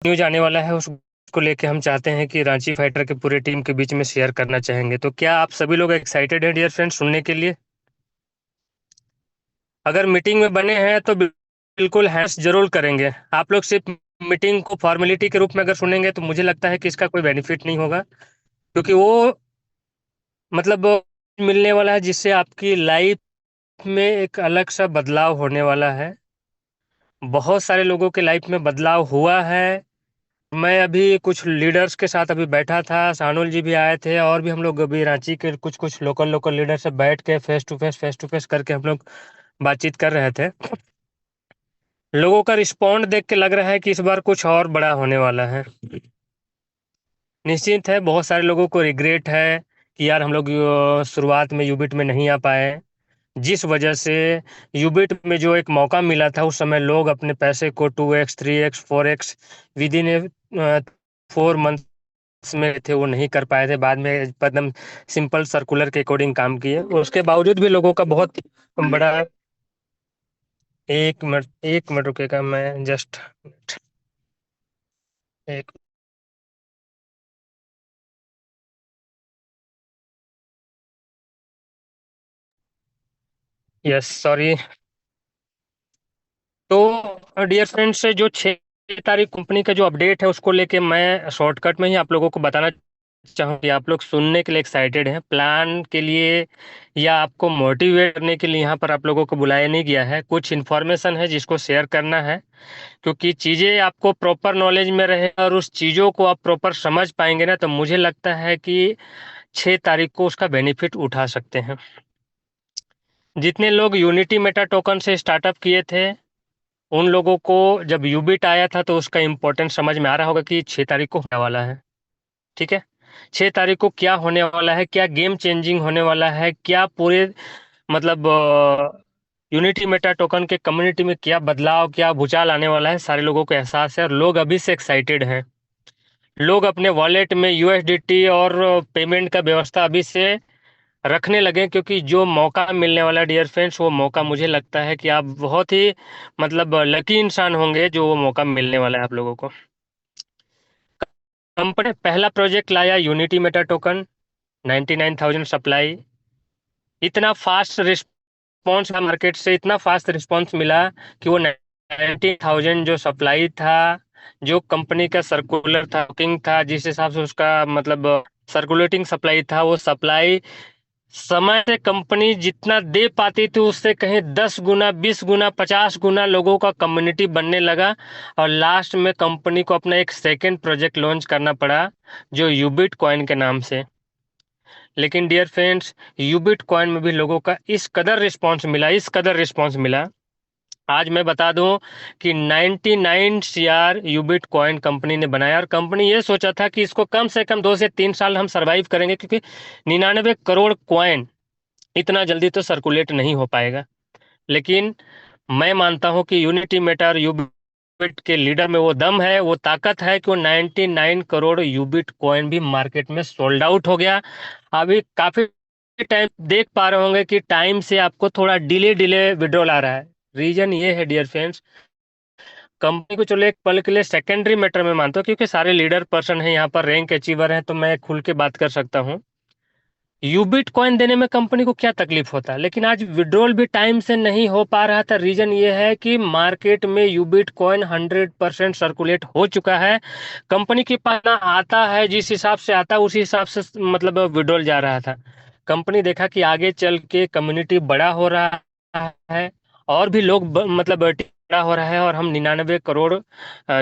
News आने वाला है उसको लेके हम चाहते हैं कि रांची फाइटर के पूरे टीम के बीच में शेयर करना चाहेंगे। तो क्या आप सभी लोग एक्साइटेड हैं डियर फ्रेंड्स सुनने के लिए? अगर मीटिंग में बने हैं तो बिल्कुल हैंड्स जरूर करेंगे। आप लोग सिर्फ मीटिंग को फॉर्मेलिटी के रूप में अगर सुनेंगे तो मुझे लगता है कि इसका कोई बेनिफिट नहीं होगा, क्योंकि वो मतलब मिलने वाला है जिससे आपकी लाइफ में एक अलग सा बदलाव होने वाला है। बहुत सारे लोगों के लाइफ में बदलाव हुआ है। मैं अभी कुछ लीडर्स के साथ अभी बैठा था, सानुल जी भी आए थे, और भी हम लोग अभी रांची के कुछ कुछ लोकल लोकल लीडर से बैठ के फेस टू फेस करके हम लोग बातचीत कर रहे थे। लोगों का रिस्पॉन्ड देख के लग रहा है कि इस बार कुछ और बड़ा होने वाला है। निश्चित है, बहुत सारे लोगों को रिग्रेट है कि यार हम लोग शुरुआत में यूबिट में नहीं आ पाए, जिस वजह से यूबिट में जो एक मौका मिला था उस समय लोग अपने पैसे को 2x 3x 4x with in 4 months में थे, वो नहीं कर पाए थे। बाद में एकदम सिंपल सर्कुलर के अकॉर्डिंग काम किए, उसके बावजूद भी लोगों का बहुत बड़ा। 1 मिनट रुकेगा, मैं जस्ट एक। Yes sorry. तो डियर फ्रेंड्स, जो 6 तारीख कंपनी का जो अपडेट है उसको लेके मैं शॉर्टकट में ही आप लोगों को बताना चाहूँ कि आप लोग सुनने के लिए एक्साइटेड हैं, प्लान के लिए या आपको मोटिवेट करने के लिए यहाँ पर आप लोगों को बुलाया नहीं गया है। कुछ इन्फॉर्मेशन है जिसको शेयर करना है, क्योंकि चीज़ें आपको प्रॉपर नॉलेज में रहे और उस चीज़ों को आप प्रॉपर समझ पाएंगे ना, तो मुझे लगता है कि 6 तारीख को उसका बेनिफिट उठा सकते हैं। जितने लोग यूनिटी मेटा टोकन से स्टार्टअप किए थे उन लोगों को जब यूबिट आया था तो उसका इम्पोर्टेंस समझ में आ रहा होगा कि 6 तारीख को होने वाला है। ठीक है, 6 तारीख को क्या होने वाला है, क्या गेम चेंजिंग होने वाला है, क्या पूरे मतलब यूनिटी मेटा टोकन के कम्युनिटी में क्या बदलाव, क्या भूचाल आने वाला है, सारे लोगों को एहसास है और लोग अभी से एक्साइटेड हैं। लोग अपने वॉलेट में यूएसडीटी और पेमेंट का व्यवस्था अभी से रखने लगे, क्योंकि जो मौका मिलने वाला डियर फ्रेंड्स, वो मौका मुझे लगता है कि आप बहुत ही मतलब लकी इंसान होंगे जो वो मौका मिलने वाला है आप लोगों को। कंपनी पहला प्रोजेक्ट लाया यूनिटी मेटा टोकन, 99,000 सप्लाई। इतना फास्ट रिस्पॉन्स मार्केट से, इतना फास्ट रिस्पॉन्स मिला कि वो 90,000 जो सप्लाई था, जो कंपनी का सर्कुलर था, बुकिंग था, जिस हिसाब से उसका मतलब सर्कुलेटिंग सप्लाई था, वो सप्लाई समय से कंपनी जितना दे पाती थी उससे कहीं 10 गुना 20 गुना 50 गुना लोगों का कम्युनिटी बनने लगा। और लास्ट में कंपनी को अपना एक सेकेंड प्रोजेक्ट लॉन्च करना पड़ा, जो यूबिट कॉइन के नाम से। लेकिन डियर फ्रेंड्स, यूबिट कॉइन में भी लोगों का इस कदर रिस्पॉन्स मिला, इस कदर रिस्पॉन्स मिला, आज मैं बता दूं कि 99 सीआर यूबिट कॉइन कंपनी ने बनाया। और कंपनी ये सोचा था कि इसको कम से कम 2 से 3 साल हम सरवाइव करेंगे, क्योंकि 99 करोड़ कॉइन इतना जल्दी तो सर्कुलेट नहीं हो पाएगा। लेकिन मैं मानता हूं कि यूनिटी मेटा और यूबिट के लीडर में वो दम है, वो ताकत है कि वो 99 करोड़ यूबिट कॉइन भी मार्केट में सोल्ड आउट हो गया। अभी काफी टाइम देख पा रहे होंगे कि टाइम से आपको थोड़ा डिले डिले विड्रॉल आ रहा है। रीजन ये है डियर फ्रेंड्स, कंपनी को चलो एक पल के लिए सेकेंडरी मैटर में मानता हूँ, क्योंकि सारे लीडर पर्सन हैं यहाँ पर, रैंक अचीवर हैं, तो मैं खुल के बात कर सकता हूँ। यूबिट कॉइन देने में कंपनी को क्या तकलीफ होता है, लेकिन आज विड्रॉल भी टाइम से नहीं हो पा रहा था। रीजन ये है कि मार्केट में यूबिट कॉइन 100% सर्कुलेट हो चुका है। कंपनी के पास ना आता है, जिस हिसाब से आता है उसी हिसाब से मतलब विड्रॉल जा रहा था। कंपनी देखा कि आगे चल के कम्युनिटी बड़ा हो रहा है और भी लोग मतलब बड़ा हो रहा है, और हम 99 करोड़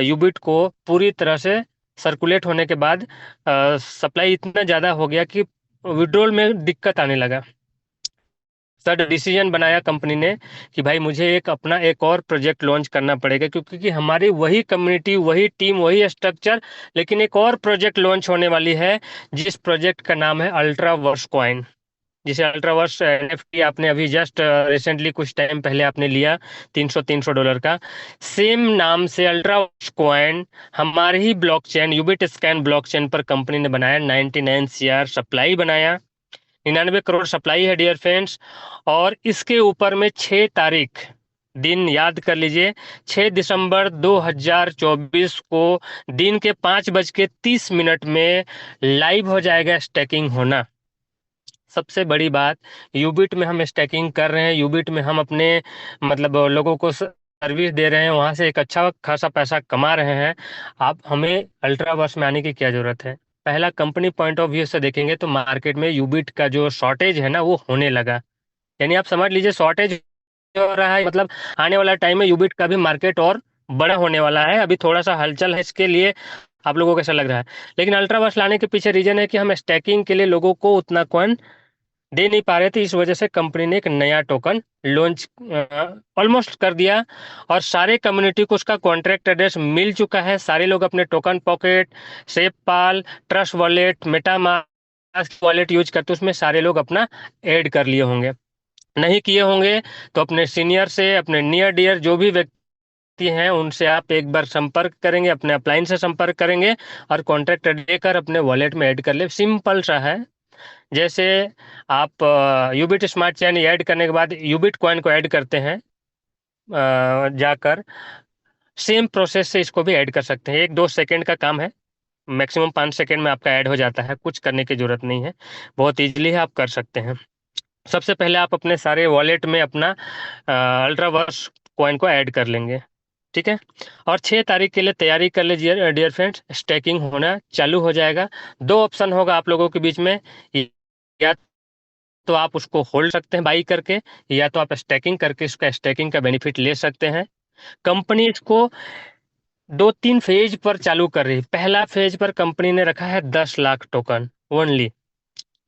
यूबिट को पूरी तरह से सर्कुलेट होने के बाद सप्लाई इतना ज़्यादा हो गया कि विड्रॉल में दिक्कत आने लगा। सर डिसीजन बनाया कंपनी ने कि भाई मुझे एक अपना एक और प्रोजेक्ट लॉन्च करना पड़ेगा, क्योंकि कि हमारी वही कम्युनिटी, वही टीम, वही स्ट्रक्चर, लेकिन एक और प्रोजेक्ट लॉन्च होने वाली है, जिस प्रोजेक्ट का नाम है अल्ट्रावर्स कॉइन। जिसे अल्ट्रावर्स एनएफटी आपने अभी जस्ट रिसेंटली कुछ टाइम पहले आपने लिया, 300 का। सेम नाम से अल्ट्रावर्स कॉइन हमारे ही ब्लॉकचेन यूबिट स्कैन ब्लॉकचेन पर कंपनी ने बनाया, 99 सीआर सप्लाई बनाया, 99 करोड़ सप्लाई है डियर फ्रेंड्स। और इसके ऊपर में 6 तारीख दिन याद कर लीजिए, 6 दिसंबर 2024 को दिन के 5:30 में लाइव हो जाएगा स्टैकिंग होना। सबसे बड़ी बात, यूबिट में हम स्टैकिंग कर रहे हैं, यूबिट में हम अपने मतलब लोगों को सर्विस दे रहे हैं, वहां से एक अच्छा खासा पैसा कमा रहे हैं। आप हमें अल्ट्रावर्स में आने की क्या जरूरत है? पहला, कंपनी पॉइंट ऑफ व्यू से देखेंगे तो मार्केट में यूबिट का जो शॉर्टेज है ना वो होने लगा, यानी आप समझ लीजिए शॉर्टेज हो रहा है, मतलब आने वाला टाइम में यूबिट का भी मार्केट और बड़ा होने वाला है। अभी थोड़ा सा हलचल है इसके लिए, आप लोगों को कैसा लग रहा है? लेकिन अल्ट्रावर्स लाने के पीछे रीजन है कि हम स्टैकिंग के लिए लोगों को उतना कॉइन दे नहीं पा रहे थे, इस वजह से कंपनी ने एक नया टोकन लॉन्च ऑलमोस्ट कर दिया, और सारे कम्युनिटी को उसका कॉन्ट्रैक्ट एड्रेस मिल चुका है। सारे लोग अपने token pocket, SafePal, trust wallet, MetaMask wallet use करते उसमें सारे लोग अपना ऐड कर लिए होंगे। नहीं किए होंगे तो अपने सीनियर से, अपने नियर डियर जो भी व्यक्ति हैं उनसे आप एक बार संपर्क करेंगे, अपने अपलाइन से संपर्क करेंगे और कॉन्ट्रैक्ट लेकर अपने वॉलेट में ऐड कर ले। सिंपल सा है। जैसे आप यूबिट स्मार्ट चेन ऐड करने के बाद यूबिट कॉइन को ऐड करते हैं, जाकर सेम प्रोसेस से इसको भी ऐड कर सकते हैं। 1-2 सेकंड का काम है, मैक्सिमम 5 सेकंड में आपका ऐड हो जाता है, कुछ करने की जरूरत नहीं है, बहुत इजीली है, आप कर सकते हैं। सबसे पहले आप अपने सारे वॉलेट में अपना अल्ट्रावर्स कॉइन को ऐड कर लेंगे, ठीक है। और 6 तारीख के लिए तैयारी कर लीजिए डियर फ्रेंड्स, स्टैकिंग होना चालू हो जाएगा। दो ऑप्शन होगा आप लोगों के बीच में, या तो आप उसको होल्ड सकते हैं बाई करके, या तो आप स्टैकिंग करके इसका स्टैकिंग का बेनिफिट ले सकते हैं। कंपनी इसको 2-3 फेज पर चालू कर रही है। पहला फेज पर कंपनी ने रखा है 10 लाख टोकन ओनली,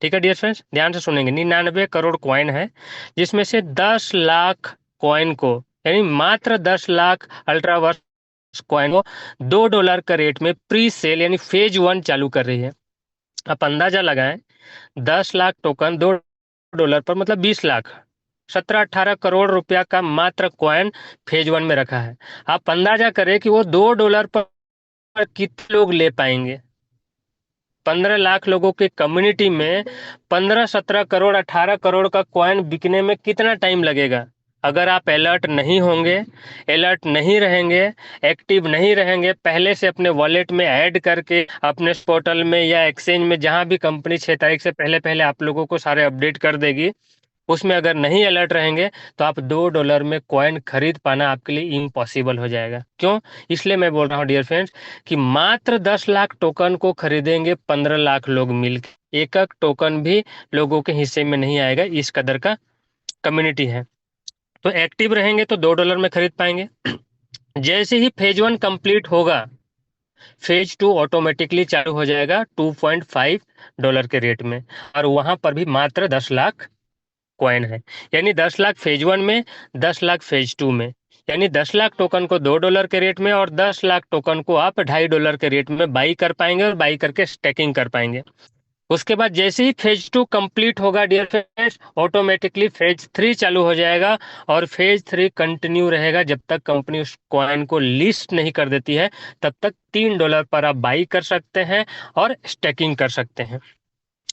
ठीक है डियर फ्रेंड्स, ध्यान से सुनेंगे। 99 करोड़ कॉइन है, जिसमें से 10 लाख कॉइन को, यानी मात्र 10 लाख अल्ट्रावर्स कॉइन को $2 का रेट में प्री सेल यानी फेज 1 चालू कर रही है। आप अंदाजा लगाएं, 10 लाख टोकन $2 पर मतलब 20 लाख, 17-18 करोड़ रुपया का मात्र कॉइन फेज 1 में रखा है। आप अंदाजा करें कि वो $2 पर कितने लोग ले पाएंगे। 15 लाख लोगों के कम्युनिटी में 15-17 करोड़ 18 करोड़ का कॉइन बिकने में कितना टाइम लगेगा? अगर आप अलर्ट नहीं होंगे, अलर्ट नहीं रहेंगे, एक्टिव नहीं रहेंगे, पहले से अपने वॉलेट में ऐड करके अपने पोर्टल में या एक्सचेंज में जहां भी कंपनी 6 तारीख से पहले पहले आप लोगों को सारे अपडेट कर देगी, उसमें अगर नहीं अलर्ट रहेंगे तो आप $2 में कॉइन खरीद पाना आपके लिए इम्पॉसिबल हो जाएगा। क्यों? इसलिए मैं बोल रहा हूँ डियर फ्रेंड्स कि मात्र 10 लाख टोकन को खरीदेंगे 15 लाख लोग मिलकर, एक एक टोकन भी लोगों के हिस्से में नहीं आएगा, इस कदर का कम्युनिटी है। तो एक्टिव रहेंगे तो $2 में खरीद पाएंगे। जैसे ही फेज 1 कंप्लीट होगा, फेज 2 ऑटोमेटिकली चालू हो जाएगा $2.5 के रेट में, और वहां पर भी मात्र 10 लाख कॉइन है। यानी 10 लाख फेज 1 में, 10 लाख फेज 2 में, यानी 10 लाख टोकन को $2 के रेट में और 10 लाख टोकन को आप $2.5 के रेट में बाई कर पाएंगे, और बाई करके स्टैकिंग कर पाएंगे। उसके बाद जैसे ही फेज 2 कंप्लीट होगा डियर फ्रेंड्स, ऑटोमेटिकली फेज 3 चालू हो जाएगा, और फेज 3 कंटिन्यू रहेगा जब तक कंपनी उस कॉइन को लिस्ट नहीं कर देती है, तब तक $3 पर आप बाई कर सकते हैं और स्टैकिंग कर सकते हैं।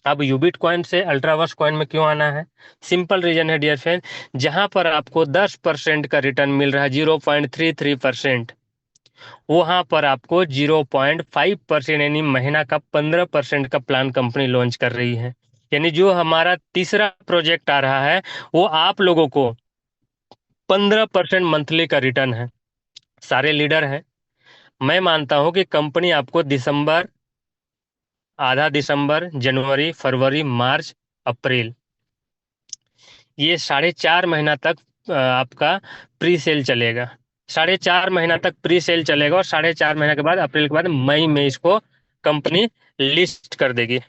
अब यूबिट कॉइन से अल्ट्रावर्स कॉइन में क्यों आना है? सिंपल रीजन है डियर फ्रेंड, जहां पर आपको 10% का रिटर्न मिल रहा है, 0.33%, वहां पर आपको 0.5% यानी महीना का 15% का प्लान कंपनी लॉन्च कर रही है। यानी जो हमारा तीसरा प्रोजेक्ट आ रहा है, वो आप लोगों को 15% मंथली का रिटर्न है। सारे लीडर हैं, मैं मानता हूं कि कंपनी आपको दिसंबर, आधा दिसंबर, जनवरी, फरवरी, मार्च, अप्रैल, ये 4.5 महीना तक आपका प्री सेल चलेगा। 4.5 महीना तक प्री सेल चलेगा, और 4.5 महीना के बाद, अप्रैल के बाद मई में इसको कंपनी लिस्ट कर देगी।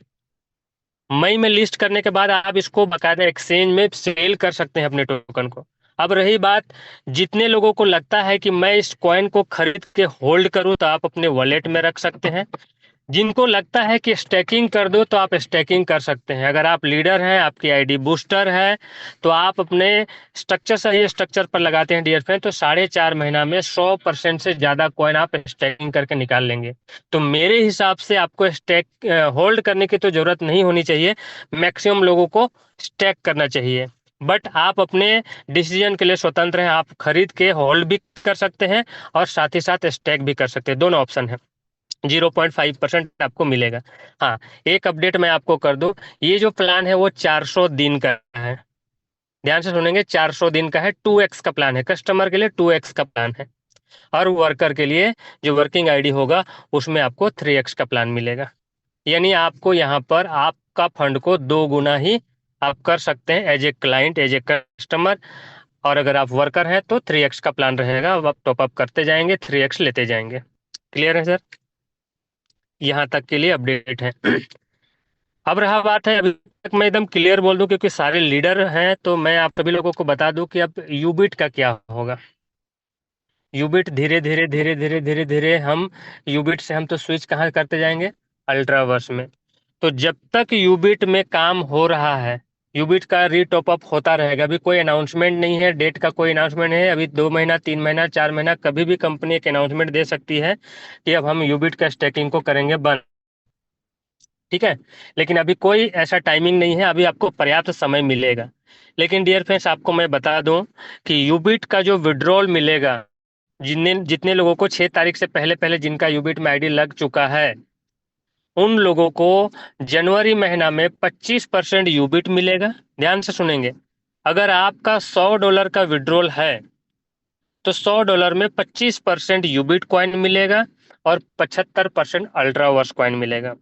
मई में लिस्ट करने के बाद आप इसको बाकायदा एक्सचेंज में सेल कर सकते हैं अपने टोकन को। अब रही बात, जितने लोगों को लगता है कि मैं इस कॉइन को खरीद के होल्ड करूं, तो आप अपने वॉलेट में रख सकते हैं। जिनको लगता है कि स्टैकिंग कर दो, तो आप स्टैकिंग कर सकते हैं। अगर आप लीडर हैं, आपकी आईडी बूस्टर है, तो आप अपने स्ट्रक्चर सही स्ट्रक्चर पर लगाते हैं डियर फ्रेंड, तो 4.5 महीना में 100% से ज्यादा कॉइन आप स्टैकिंग करके निकाल लेंगे। तो मेरे हिसाब से आपको स्टैक होल्ड करने की तो जरूरत नहीं होनी चाहिए, मैक्सिमम लोगों को स्टैक करना चाहिए। बट आप अपने डिसीजन के लिए स्वतंत्र हैं, आप खरीद के होल्ड भी कर सकते हैं और साथ ही साथ स्टैक भी कर सकते हैं, दोनों ऑप्शन है। 0.5% आपको मिलेगा। हाँ, एक अपडेट मैं आपको कर दूं, ये जो प्लान है वो 400 दिन का है। ध्यान से सुनेंगे, 400 दिन का है, 2x का प्लान है, कस्टमर के लिए 2x का प्लान है। और वर्कर के लिए जो वर्किंग आईडी होगा उसमें आपको 3x का प्लान मिलेगा। यानी आपको यहाँ पर आपका फंड को 2 गुना ही आप कर सकते हैं as a client, as a customer. और अगर आप वर्कर हैं तो 3x का प्लान रहेगा, अब आप टॉपअप करते जाएंगे, 3x लेते जाएंगे। क्लियर है सर? यहाँ तक के लिए अपडेट है। अब रहा बात है, अभी तक मैं एकदम क्लियर बोल दूं क्योंकि सारे लीडर हैं, तो मैं आप सभी लोगों को बता दूं कि अब यूबिट का क्या होगा। यूबिट धीरे धीरे धीरे धीरे धीरे धीरे हम यूबिट से हम तो स्विच कहाँ करते जाएंगे, अल्ट्रावर्स में। तो जब तक यूबिट में काम हो रहा है, यूबिट का रीटॉप अप होता रहेगा। अभी कोई अनाउंसमेंट नहीं है, डेट का कोई अनाउंसमेंट नहीं है, अभी 2 महीना 3 महीना 4 महीना कभी भी कंपनी एक अनाउंसमेंट दे सकती है कि अब हम यूबिट का स्टेकिंग को करेंगे बंद। ठीक है, लेकिन अभी कोई ऐसा टाइमिंग नहीं है, अभी आपको पर्याप्त समय मिलेगा। लेकिन डियर फ्रेंड्स, आपको मैं बता दूं कि यूबिट का जो विड्रॉल मिलेगा, जितने जितने लोगों को 6 तारीख से पहले पहले जिनका यूबिट में आईडी लग चुका है, उन लोगों को जनवरी महीना में 25% यूबिट मिलेगा। ध्यान से सुनेंगे, अगर आपका $100 का विड्रॉल है तो $100 में 25% यूबिट कॉइन मिलेगा और 75% अल्ट्रावर्स कॉइन मिलेगा।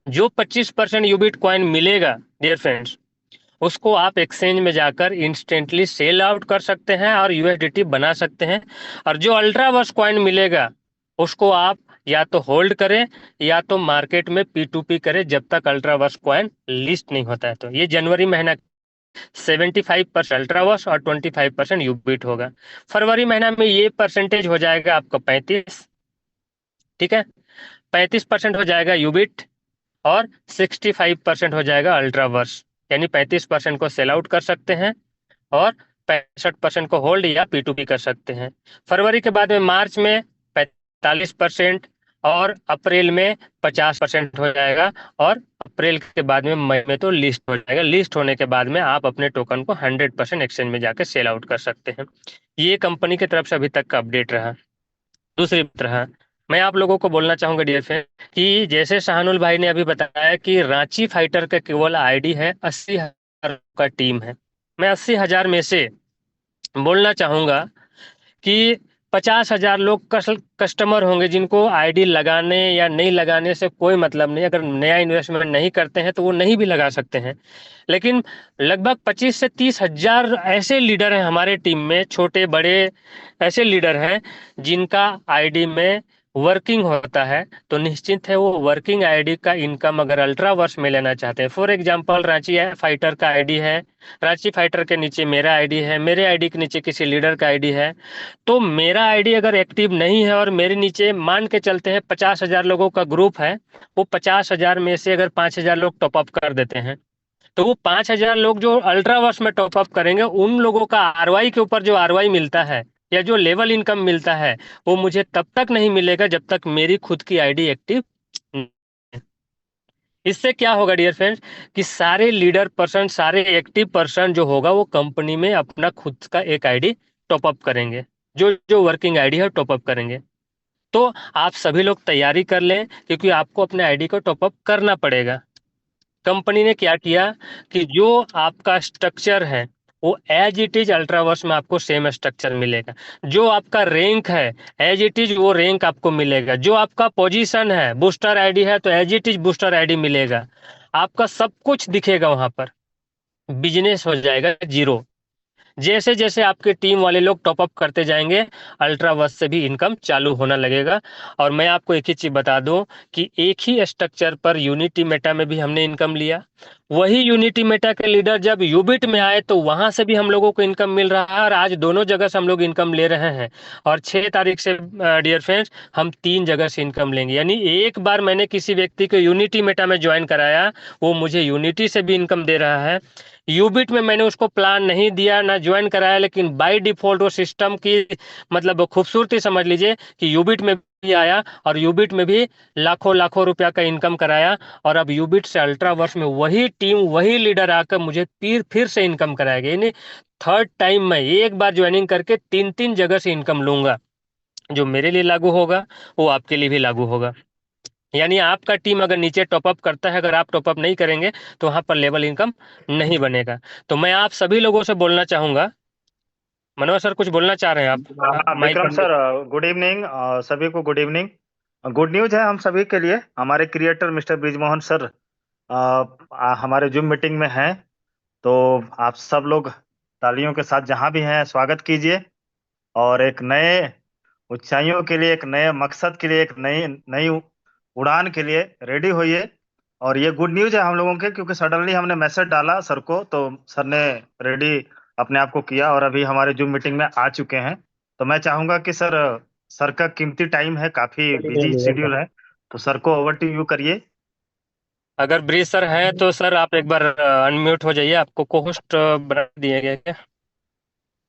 जो 25% यूबिट कॉइन मिलेगा डियर फ्रेंड्स, उसको आप एक्सचेंज में जाकर इंस्टेंटली सेल आउट कर सकते हैं और यूएसडीटी बना सकते हैं। और जो अल्ट्रावर्स कॉइन मिलेगा उसको आप या तो होल्ड करें या तो मार्केट में P2P करें जब तक अल्ट्रावर्स कॉइन लिस्ट नहीं होता है। तो ये जनवरी महीना 75% अल्ट्रावर्स और 25% यूबिट होगा। फरवरी महीना में ये परसेंटेज हो जाएगा आपका 35। ठीक है, 35% हो जाएगा यूबिट और 65% हो जाएगा अल्ट्रावर्स। यानी 35% को सेल आउट कर सकते हैं और 65% को होल्ड या P2P कर सकते हैं। फरवरी के बाद में मार्च में 45% और अप्रैल में 50% हो जाएगा। और अप्रैल के बाद में मई में तो लिस्ट हो जाएगा। लिस्ट होने के बाद में आप अपने टोकन को 100% एक्सचेंज में जाकर सेल आउट कर सकते हैं। ये कंपनी की तरफ से अभी तक का अपडेट रहा। दूसरी तरह मैं आप लोगों को बोलना चाहूंगा डियर फ्रेंड कि जैसे शाहनुल भाई ने अभी बताया कि रांची फाइटर का केवल आईडी है 80,000 का टीम है। मैं 80,000 में से बोलना चाहूंगा कि 50,000 लोग कस्टमर होंगे जिनको आईडी लगाने या नहीं लगाने से कोई मतलब नहीं। अगर नया इन्वेस्टमेंट नहीं करते हैं तो वो नहीं भी लगा सकते हैं। लेकिन लगभग 25 से 30 हजार ऐसे लीडर हैं हमारे टीम में, छोटे बड़े ऐसे लीडर हैं जिनका आईडी में वर्किंग होता है। तो निश्चित है वो वर्किंग आईडी का इनकम अगर अल्ट्रावर्स में लेना चाहते हैं, फॉर एग्जांपल रांची फाइटर का आईडी है, रांची फाइटर के नीचे मेरा आईडी है, मेरे आईडी के नीचे किसी लीडर का आईडी है, तो मेरा आईडी अगर एक्टिव नहीं है और मेरे नीचे मान के चलते हैं 50,000 लोगों का ग्रुप है, वो 50,000 में से अगर 5,000 लोग टॉपअप कर देते हैं, तो वो 5,000 लोग जो अल्ट्रावर्स में टॉपअप करेंगे उन लोगों का आरवाई के ऊपर जो आरवाई मिलता है या जो लेवल इनकम मिलता है वो मुझे तब तक नहीं मिलेगा जब तक मेरी खुद की आईडी एक्टिव। इससे क्या होगा डियर फ्रेंड्स कि सारे लीडर पर्सन, सारे एक्टिव पर्सन जो होगा वो कंपनी में अपना खुद का एक आईडी टॉपअप करेंगे, जो जो वर्किंग आईडी है टॉपअप करेंगे। तो आप सभी लोग तैयारी कर लें क्योंकि आपको अपने आईडी को टॉपअप करना पड़ेगा। कंपनी ने क्या किया कि जो आपका स्ट्रक्चर है वो एज इट इज अल्ट्रावर्स में आपको सेम स्ट्रक्चर मिलेगा। जो आपका रैंक है एज इट इज वो रैंक आपको मिलेगा। जो आपका पोजीशन है, बूस्टर आईडी है तो as it is booster ID मिलेगा। आपका सब कुछ दिखेगा वहां पर। बिजनेस हो जाएगा जीरो। जैसे जैसे आपके टीम वाले लोग टॉपअप करते जाएंगे अल्ट्रावर्स से भी इनकम चालू होना लगेगा। और मैं आपको एक ही चीज बता दूं कि एक ही स्ट्रक्चर पर यूनिटी मेटा में भी हमने इनकम लिया। वही यूनिटी मेटा के लीडर जब यूबिट में आए तो वहां से भी हम लोगों को इनकम मिल रहा है और आज दोनों जगह से हम लोग इनकम ले रहे हैं। और 6 तारीख से डियर फ्रेंड्स हम 3 जगह से इनकम लेंगे। यानी एक बार मैंने किसी व्यक्ति को यूनिटी मेटा में ज्वाइन कराया, वो मुझे यूनिटी से भी इनकम दे रहा है। यूबिट में मैंने उसको प्लान नहीं दिया ना ज्वाइन कराया, लेकिन बाय डिफॉल्ट वो सिस्टम की मतलब खूबसूरती समझ लीजिए कि यूबिट में भी आया और यूबिट में भी लाखों लाखों रुपया का इनकम कराया। और अब यूबिट से अल्ट्रावर्स में वही टीम वही लीडर आकर मुझे फिर से इनकम कराएगा, यानी थर्ड टाइम मैं एक बार ज्वाइनिंग करके तीन तीन जगह से इनकम लूंगा। जो मेरे लिए लागू होगा वो आपके लिए भी लागू होगा। यानी आपका टीम अगर नीचे टॉपअप करता है, अगर आप टॉपअप नहीं करेंगे तो वहां पर लेवल इनकम नहीं बनेगा। तो मैं आप सभी लोगों से बोलना चाहूंगा। मनोहर सर कुछ बोलना चाह रहे हैं आप? हाँ mic Vikram unmute. Sir, good evening सभी को। Good evening. गुड न्यूज है हम सभी के लिए, हमारे क्रिएटर मिस्टर ब्रिजमोहन सर हमारे जूम मीटिंग में हैं। तो आप सब लोग तालियों के साथ जहां भी हैं स्वागत कीजिए, और एक नए ऊंचाइयों के लिए, एक नए मकसद के लिए, एक नई नई उड़ान के लिए रेडी होइए। और ये गुड न्यूज है हम लोगों के, क्योंकि सडनली हमने मैसेज डाला सर को, तो सर ने रेडी अपने आप को किया और अभी हमारे जूम मीटिंग में आ चुके हैं। तो मैं चाहूंगा कि सर, सर का कीमती टाइम है, काफी बिजी शेड्यूल है, तो सर को ओवर टू यू करिए। अगर ब्रिज सर हैं तो सर आप एक बार अनम्यूट हो जाइए, आपको को होस्ट बना दिया गया क्या?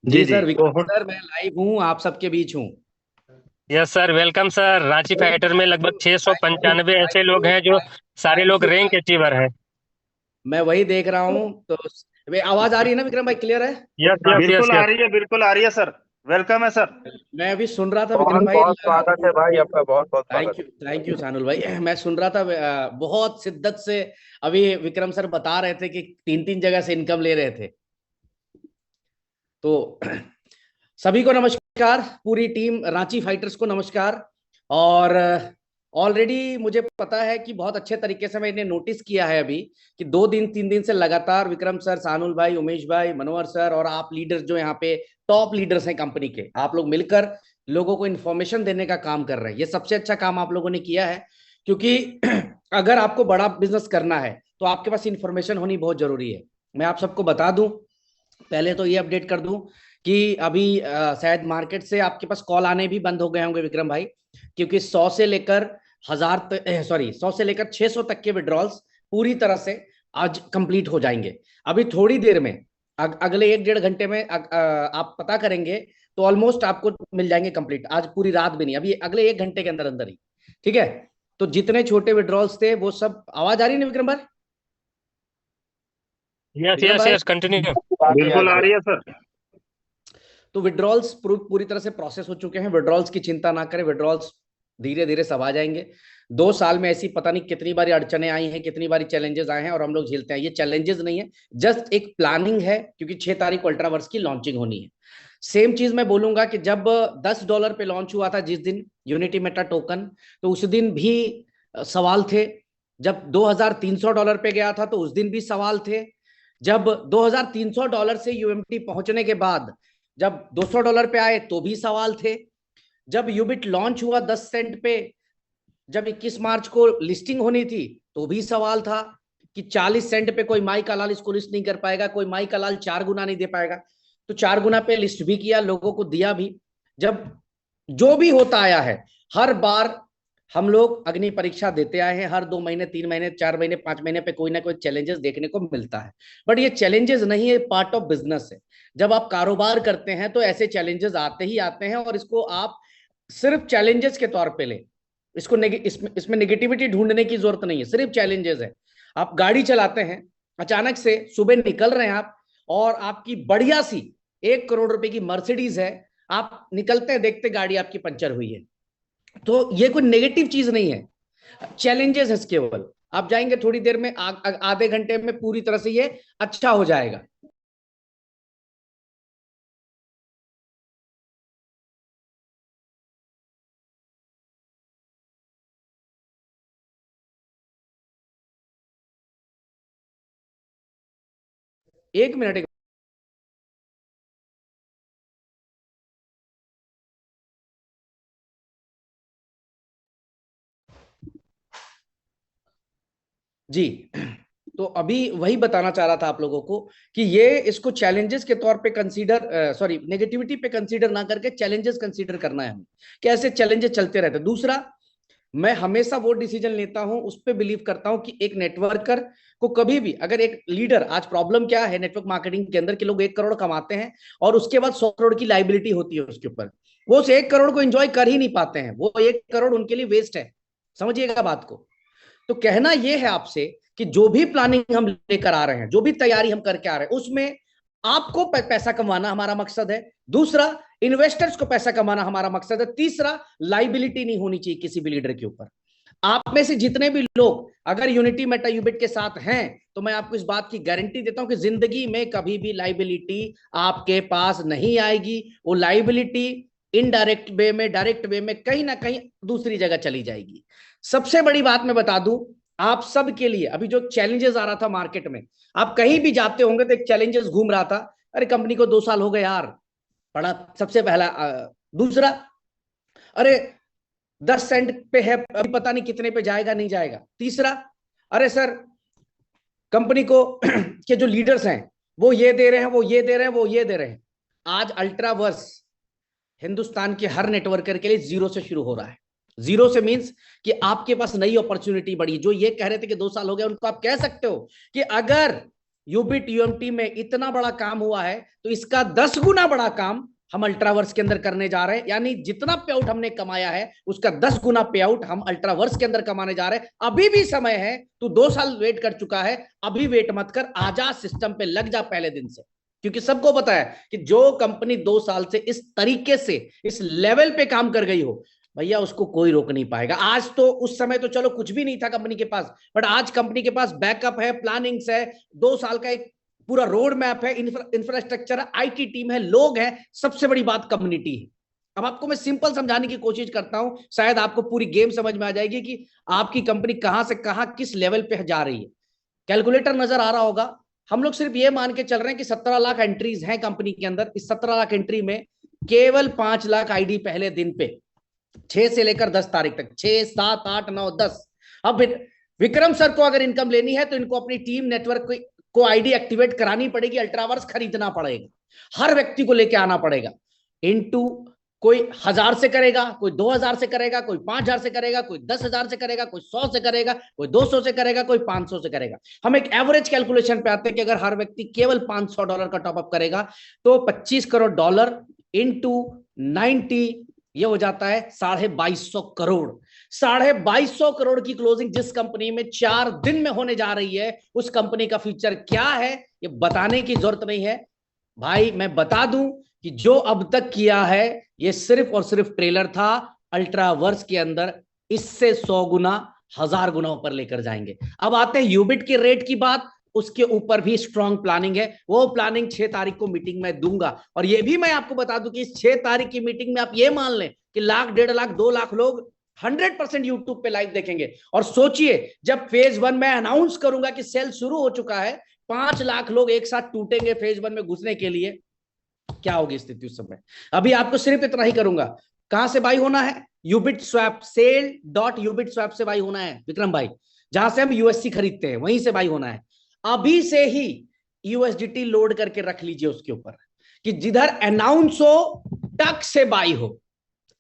जी जी जी, सर, विक्रम सर मैं लाइव हूँ, आप सबके बीच हूँ। Yes sir, welcome sir. Ranchi fighter में लगभग थैंक यू 695 ऐसे लोग हैं जो सारे थैंक लोग यू। रैंक अचीवर हैं। मैं वही देख रहा हूँ। तो वे आवाज आ रही है ना विक्रम भाई, क्लियर है? यस यस यस बिल्कुल आ यस। रही है, बिल्कुल आ रही है सर। वेलकम है सर। मैं अभी सुन रहा था बहुत विक्रम भाई। बहुत स्वागत है भाई, आपका बहुत बहुत स्वागत थैंक यू सानुल भाई। मैं सुन रहा था बहुत शिद्दत से। अभी विक्रम सर बता रहे थे कि तीन तीन जगह से इनकम ले रहे थे। तो सभी को नमस्कार, पूरी टीम रांची फाइटर्स को नमस्कार। और ऑलरेडी मुझे पता है कि बहुत अच्छे तरीके से मैंने नोटिस किया है अभी कि 2 दिन 3 दिन से लगातार विक्रम सर, सानुल भाई, उमेश भाई, मनोहर सर और आप लीडर्स जो यहाँ पे टॉप लीडर्स हैं कंपनी के, आप लोग मिलकर लोगों को इन्फॉर्मेशन देने का काम कर रहे हैं। ये सबसे अच्छा काम आप लोगों ने किया है, क्योंकि अगर आपको बड़ा बिजनेस करना है तो आपके पास इंफॉर्मेशन होनी बहुत जरूरी है। मैं आप सबको बता दूं, पहले तो ये अपडेट कर दूं कि अभी शायद मार्केट से आपके पास कॉल आने भी बंद हो गए होंगे विक्रम भाई, क्योंकि 100 से लेकर 100 से लेकर 600 तक के विड्रॉल्स पूरी तरह से आज कंप्लीट हो जाएंगे। अभी थोड़ी देर में अगले 1 डेढ़ घंटे में आप पता करेंगे तो ऑलमोस्ट आपको मिल जाएंगे कंप्लीट। आज पूरी रात भी नहीं, अभी अगले 1 घंटे के अंदर अंदर ही। ठीक है, तो जितने छोटे विड्रॉल्स थे वो सब, आवाज आ रही है ना विक्रम भाई? यस विक्रम यस भाई, यस कंटिन्यू। है। बिल्कुल आ रही है सर। तो विड्रॉल्स पूरी तरह से प्रोसेस हो चुके हैं। विड्रॉल्स की चिंता ना करें, विड्रॉल्स धीरे धीरे सब आ जाएंगे। 2 साल में ऐसी पता नहीं कितनी बारी अड़चने आई हैं, कितनी बारी चैलेंजेस आए हैं और हम लोग झेलते हैं। ये चैलेंजेस नहीं है, जस्ट एक प्लानिंग है, क्योंकि 6 तारीख को अल्ट्रावर्स की लॉन्चिंग होनी है। सेम चीज मैं बोलूंगा कि जब $10 पे लॉन्च हुआ था जिस दिन यूनिटी मेटा टोकन, तो उस दिन भी सवाल थे। जब $2300 पे गया था तो उस दिन भी सवाल थे। जब $2300 से यूएमटी पहुंचने के बाद जब $200 पे आए तो भी सवाल थे। जब यूबिट लॉन्च हुआ 10 सेंट पे, जब 21 मार्च को लिस्टिंग होनी थी तो भी सवाल था कि 40 सेंट पे कोई माई का लाल इसको लिस्ट नहीं कर पाएगा, कोई माई का लाल 4 गुना नहीं दे पाएगा। तो 4 गुना पे लिस्ट भी किया, लोगों को दिया भी। जब जो भी होता आया है, हर बार हम लोग अग्नि परीक्षा देते आए हैं। हर 2 महीने 3 महीने 4 महीने 5 महीने पे कोई ना कोई चैलेंजेस देखने को मिलता है, बट ये चैलेंजेस नहीं है, पार्ट ऑफ बिजनेस है। जब आप कारोबार करते हैं तो ऐसे चैलेंजेस आते ही आते हैं, और इसको आप सिर्फ चैलेंजेस के तौर पे ले। इसको इसमें नेगेटिविटी ढूंढने की जरूरत नहीं है, सिर्फ चैलेंजेस है। आप गाड़ी चलाते हैं, अचानक से सुबह निकल रहे हैं आप, और आपकी बढ़िया सी 1 करोड़ रुपए की मर्सिडीज है, आप निकलते हैं देखते गाड़ी आपकी पंचर हुई है। तो ये कोई नेगेटिव चीज नहीं है, चैलेंजेस है केवल। आप जाएंगे थोड़ी देर में, आधे घंटे में पूरी तरह से ये अच्छा हो जाएगा। एक मिनट, जी। तो अभी वही बताना चाह रहा था आप लोगों को कि ये इसको चैलेंजेस के तौर पे कंसीडर, सॉरी, नेगेटिविटी पे कंसीडर ना करके चैलेंजेस कंसीडर करना है हमें, कि ऐसे चैलेंजेस चलते रहते। दूसरा, मैं हमेशा वो डिसीजन लेता हूं, उस पर बिलीव करता हूं कि एक नेटवर्कर को कभी भी, अगर एक लीडर, आज प्रॉब्लम क्या है नेटवर्क मार्केटिंग के अंदर कि लोग 1 करोड़ कमाते हैं और उसके बाद 100 करोड़ की लाइबिलिटी होती है उसके ऊपर, वो उस 1 करोड़ को एंजॉय कर ही नहीं पाते हैं, वो 1 करोड़ उनके लिए वेस्ट है। समझिएगा बात को। तो कहना यह है आपसे कि जो भी प्लानिंग हम लेकर आ रहे हैं, जो भी तैयारी हम करके आ रहे हैं, उसमें आपको पैसा कमाना हमारा मकसद है। दूसरा, इन्वेस्टर्स को पैसा कमाना हमारा मकसद है। तीसरा, लाइबिलिटी नहीं होनी चाहिए किसी भी लीडर के ऊपर। आप में से जितने भी लोग अगर यूनिटी मेटा यूबिट के साथ हैं, तो मैं आपको इस बात की गारंटी देता हूं कि जिंदगी में कभी भी लाइबिलिटी आपके पास नहीं आएगी। वो लाइबिलिटी इनडायरेक्ट वे में, डायरेक्ट वे में कहीं ना कहीं दूसरी जगह चली जाएगी। सबसे बड़ी बात मैं बता दूं आप सब के लिए, अभी जो चैलेंजेस आ रहा था मार्केट में, आप कहीं भी जाते होंगे तो एक चैलेंजेस घूम रहा था, अरे कंपनी को 2 साल हो गए यार, पड़ा सबसे पहला। दूसरा, अरे 10 सेंट पे है, अभी पता नहीं कितने पे जाएगा नहीं जाएगा। तीसरा, अरे सर कंपनी को के जो लीडर्स हैं वो ये दे रहे हैं, वो ये दे रहे हैं, वो ये दे रहे हैं। आज अल्ट्रावर्स हिंदुस्तान के हर नेटवर्कर के लिए 0 से शुरू हो रहा है। 0 से मींस कि आपके पास नई अपॉर्चुनिटी बढ़ी। जो ये कह रहे थे कि 2 साल हो गए, उनको आप कह सकते हो कि अगर यूबिट यूएमटी में इतना बड़ा काम हुआ है तो इसका 10 गुना बड़ा काम हम अल्ट्रावर्स के अंदर करने जा रहे हैं। यानी जितना पे आउट हमने कमाया है उसका 10 गुना पे आउट हम अल्ट्रावर्स के अंदर कमाने जा रहे हैं। अभी भी समय है, तू 2 साल वेट कर चुका है, अभी वेट मत कर, आजा सिस्टम पे लग जा पहले दिन से। क्योंकि सबको पता है कि जो कंपनी 2 साल से इस तरीके से इस लेवल पे काम कर गई हो, भैया उसको कोई रोक नहीं पाएगा। आज तो, उस समय तो चलो कुछ भी नहीं था कंपनी के पास, बट आज कंपनी के पास बैकअप है, प्लानिंग्स है, 2 साल का एक पूरा रोड मैप है, इंफ्रास्ट्रक्चर है, आईटी टीम है, लोग हैं, सबसे बड़ी बात कम्युनिटी है। अब आपको मैं सिंपल समझाने की कोशिश करता हूं, शायद आपको पूरी गेम समझ में आ जाएगी कि आपकी कंपनी कहां से कहां किस लेवल पे जा रही है। कैलकुलेटर नजर आ रहा होगा। हम लोग सिर्फ ये मान के चल रहे हैं कि 17 लाख एंट्रीज हैं कंपनी के अंदर। इस 17 लाख एंट्री में केवल 5 लाख आईडी पहले दिन पे, 6 से लेकर 10 तारीख तक, 6, 7, 8, 9, 10। अब विक्रम सर को अगर इनकम लेनी है तो इनको अपनी टीम नेटवर्क को आईडी एक्टिवेट करानी पड़ेगी, अल्ट्रावर्स खरीदना पड़ेगा, हर व्यक्ति को लेके आना पड़ेगा। इनटू कोई 1000 से करेगा, कोई 2000 से करेगा, कोई 5000 से करेगा, कोई 10,000 से करेगा, कोई 100 से करेगा, कोई 200 से करेगा, कोई 500 से करेगा। हम एक एवरेज कैलकुलेशन पे आते हैं कि अगर हर व्यक्ति केवल $500 का टॉपअप करेगा तो $25 करोड़ इंटू 90, ये हो जाता है 2250 करोड़। 2250 करोड़ की क्लोजिंग जिस कंपनी में 4 दिन में होने जा रही है, उस कंपनी का फ्यूचर क्या है ये बताने की जरूरत नहीं है भाई। मैं बता दूं कि जो अब तक किया है ये सिर्फ और सिर्फ ट्रेलर था। अल्ट्रावर्स के अंदर इससे 100 गुना, 1000 गुना ऊपर लेकर जाएंगे। अब आते हैं यूबिट के रेट की बात, उसके ऊपर भी स्ट्रॉन्ग प्लानिंग है। वो प्लानिंग 6 तारीख को मीटिंग में दूंगा। और ये भी मैं आपको बता दूं कि इस 6 तारीख की मीटिंग में आप ये मान लें कि 1,00,000, 1.5 लाख, 2 लाख लोग 100% यूट्यूब पे लाइव देखेंगे। और सोचिए जब फेज 1 में अनाउंस करूंगा कि सेल शुरू हो चुका है, 5 लाख लोग एक साथ टूटेंगे फेज 1 में घुसने के लिए, क्या होगी स्थिति उस समय। अभी आपको सिर्फ इतना ही करूंगा, कहां से बाई होना है, यूबिट स्वैप, sale.ubit स्वैप से बाई होना है विक्रम भाई, जहां से हम यूएससी खरीदते हैं वहीं से बाई होना है। अभी से ही यूएसडीटी लोड करके रख लीजिए उसके ऊपर कि जिधर अनाउंस हो टक से बाई हो।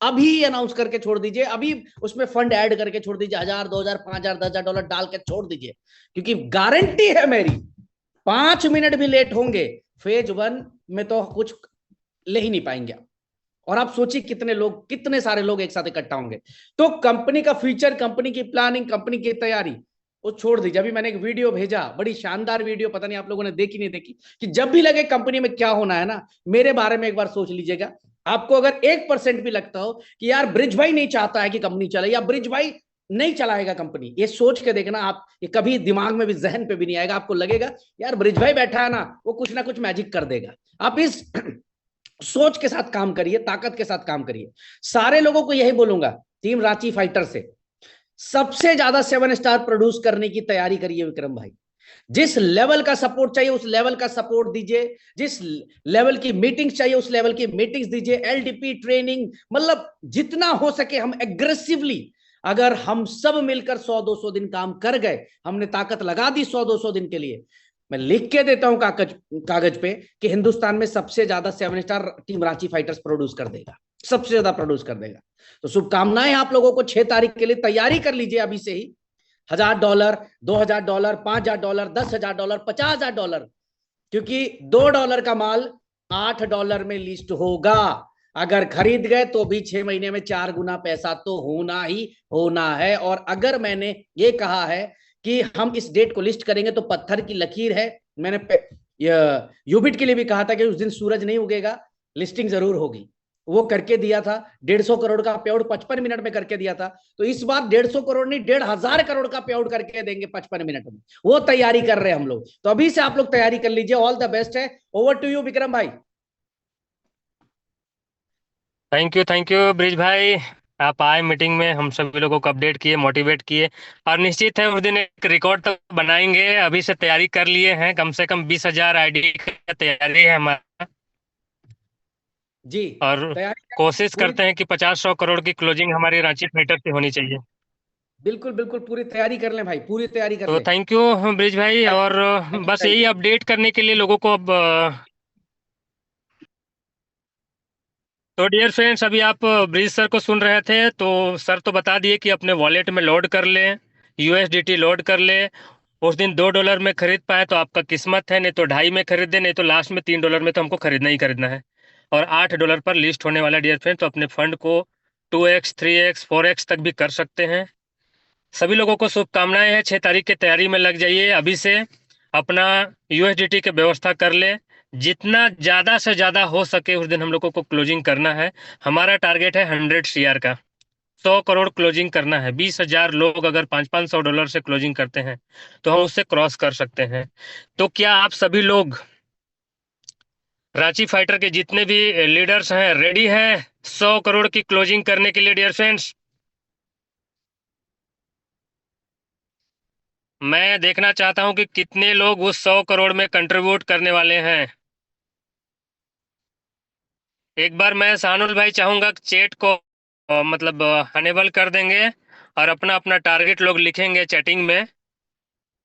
अभी अनाउंस करके छोड़ दीजिए, अभी उसमें फंड ऐड करके छोड़ दीजिए, 1000, 2000, 5000, 10,000 डॉलर डाल के छोड़ दीजिए, क्योंकि गारंटी है मेरी 5 मिनट भी लेट होंगे फेज 1 में तो कुछ ले ही नहीं पाएंगे। और आप सोचिए कितने लोग, कितने सारे लोग एक साथ इकट्ठा होंगे। तो कंपनी का फ्यूचर, कंपनी की प्लानिंग, कंपनी की तैयारी वो छोड़ दीजिए। अभी मैंने एक वीडियो भेजा, बड़ी शानदार वीडियो, पता नहीं आप लोगों ने देखी नहीं देखी, कि जब भी लगे कंपनी में क्या होना है ना, मेरे बारे में एक बार सोच लीजिएगा। आपको अगर 1% भी लगता हो कि यार ब्रिज भाई नहीं चाहता है कि कंपनी चले, या ब्रिज भाई नहीं चलाएगा कंपनी, ये सोच के देखना आप, ये कभी दिमाग में भी, जहन पे भी नहीं आएगा। आपको लगेगा यार ब्रिज भाई बैठा है ना, वो कुछ ना कुछ मैजिक कर देगा। आप इस सोच के साथ काम करिए, ताकत के साथ काम करिए। सारे लोगों को यही बोलूंगा, टीम रांची फाइटर से सबसे ज्यादा 7 स्टार प्रोड्यूस करने की तैयारी करिए विक्रम भाई। जिस लेवल का सपोर्ट चाहिए उस लेवल का सपोर्ट दीजिए, जिस लेवल की मीटिंग्स चाहिए उस लेवल की मीटिंग्स दीजिए, एलडीपी ट्रेनिंग, मतलब जितना हो सके हम एग्रेसिवली, अगर हम सब मिलकर 100-200 दिन काम कर गए, हमने ताकत लगा दी 100-200 दिन के लिए, मैं लिख के देता हूं कागज पे कि हिंदुस्तान में सबसे ज्यादा 7 star team Ranchi fighters produce कर देगा। सबसे ज्यादा प्रोड्यूस कर देगा। तो शुभकामनाएं आप लोगों को 6 तारीख के लिए, तैयारी कर लीजिए अभी से ही। $1000, $2000, $5000, $10,000, $50,000, क्योंकि $2 का माल $8 में लिस्ट होगा। अगर खरीद गए तो भी 6 महीने में 4 गुना पैसा तो होना ही होना है। और अगर मैंने ये कहा है कि हम इस डेट को लिस्ट करेंगे तो पत्थर की लकीर है, मैंने यूबिट के लिए भी कहा था कि उस दिन सूरज नहीं उगेगा, लिस्टिंग जरूर होगी। वो करके दिया था। 150 करोड़ का पे आउट 55 मिनट में करके दिया था। तो इस बार 150 करोड़ नहीं, 1,500 करोड़ का पे आउट करके देंगे 55 मिनट में। वो तैयारी कर रहे हैं हम लोग। तो अभी से आप लोग तैयारी कर लीजिए। ऑल द बेस्ट है। ओवर टू यू विक्रम भाई। थैंक यू ब्रिज भाई। आप आए मीटिंग में, हम सभी लोगों को अपडेट किए, मोटिवेट किए, और निश्चित है उस दिन एक रिकॉर्ड तो बनाएंगे। अभी से तैयारी कर लिए हैं, कम से कम 20,000 आईडी का तैयारी है हमारा। जी, और तैयारी कोशिश पूरी, करते हैं कि 50-100 करोड़ की क्लोजिंग हमारी रांची फाइटर से होनी चाहिए। बिल्कुल बिल्कुल पूरी तैयारी कर लें भाई, पूरी तैयारी कर तो लें। थैंक यू ब्रिज भाई। और थैंक यू, बस थैंक यही यू। अपडेट करने के लिए लोगों को अब तो डियर फ्रेंड्स, अभी आप ब्रिज सर को सुन रहे थे, तो सर तो बता दिए कि अपने वॉलेट में लोड कर लें, यूएसडीटी लोड कर ले। उस दिन $2 में खरीद पाए तो आपका किस्मत है, नहीं तो 2.5 में खरीदे, नहीं तो लास्ट में $3 में तो हमको खरीदना ही खरीदना है। और $8 पर लिस्ट होने वाला डियर फ्रेंड, तो अपने फंड को 2x 3x 4x तक भी कर सकते हैं। सभी लोगों को शुभकामनाएं हैं। 6 तारीख की तैयारी में लग जाइए अभी से। अपना यूएसडीटी की व्यवस्था कर ले, जितना ज़्यादा से ज़्यादा हो सके उस दिन हम लोगों को क्लोजिंग करना है। हमारा टारगेट है 100 CR का, 100 करोड़ क्लोजिंग करना है। 20,000 लोग अगर $500-500 से क्लोजिंग करते हैं तो हम उससे क्रॉस कर सकते हैं। तो क्या आप सभी लोग, रांची फाइटर के जितने भी लीडर्स हैं, रेडी हैं 100 करोड़ की क्लोजिंग करने के लिए डियर फ्रेंड्स? मैं देखना चाहता हूं कि कितने लोग उस 100 करोड़ में कंट्रीब्यूट करने वाले हैं। एक बार मैं सानुल भाई चाहूंगा कि चैट को मतलब अनेबल कर देंगे, और अपना अपना टारगेट लोग लिखेंगे चैटिंग में।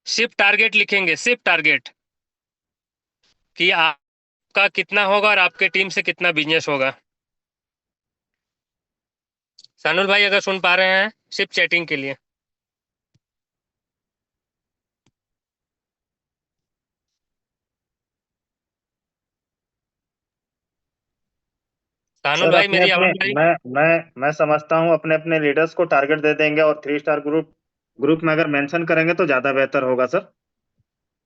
सिर्फ टारगेट लिखेंगे, सिर्फ टारगेट, कि आपका कितना होगा और आपके टीम से कितना बिजनेस होगा। सानुल भाई अगर सुन पा रहे हैं, सिर्फ चैटिंग के लिए। सानुल सर भाई अपने मेरी अपने आवाज आई? मैं समझता हूँ अपने अपने लीडर्स को टारगेट दे देंगे, और 3 स्टार ग्रुप ग्रुप में अगर मेंशन करेंगे तो ज्यादा बेहतर होगा सर।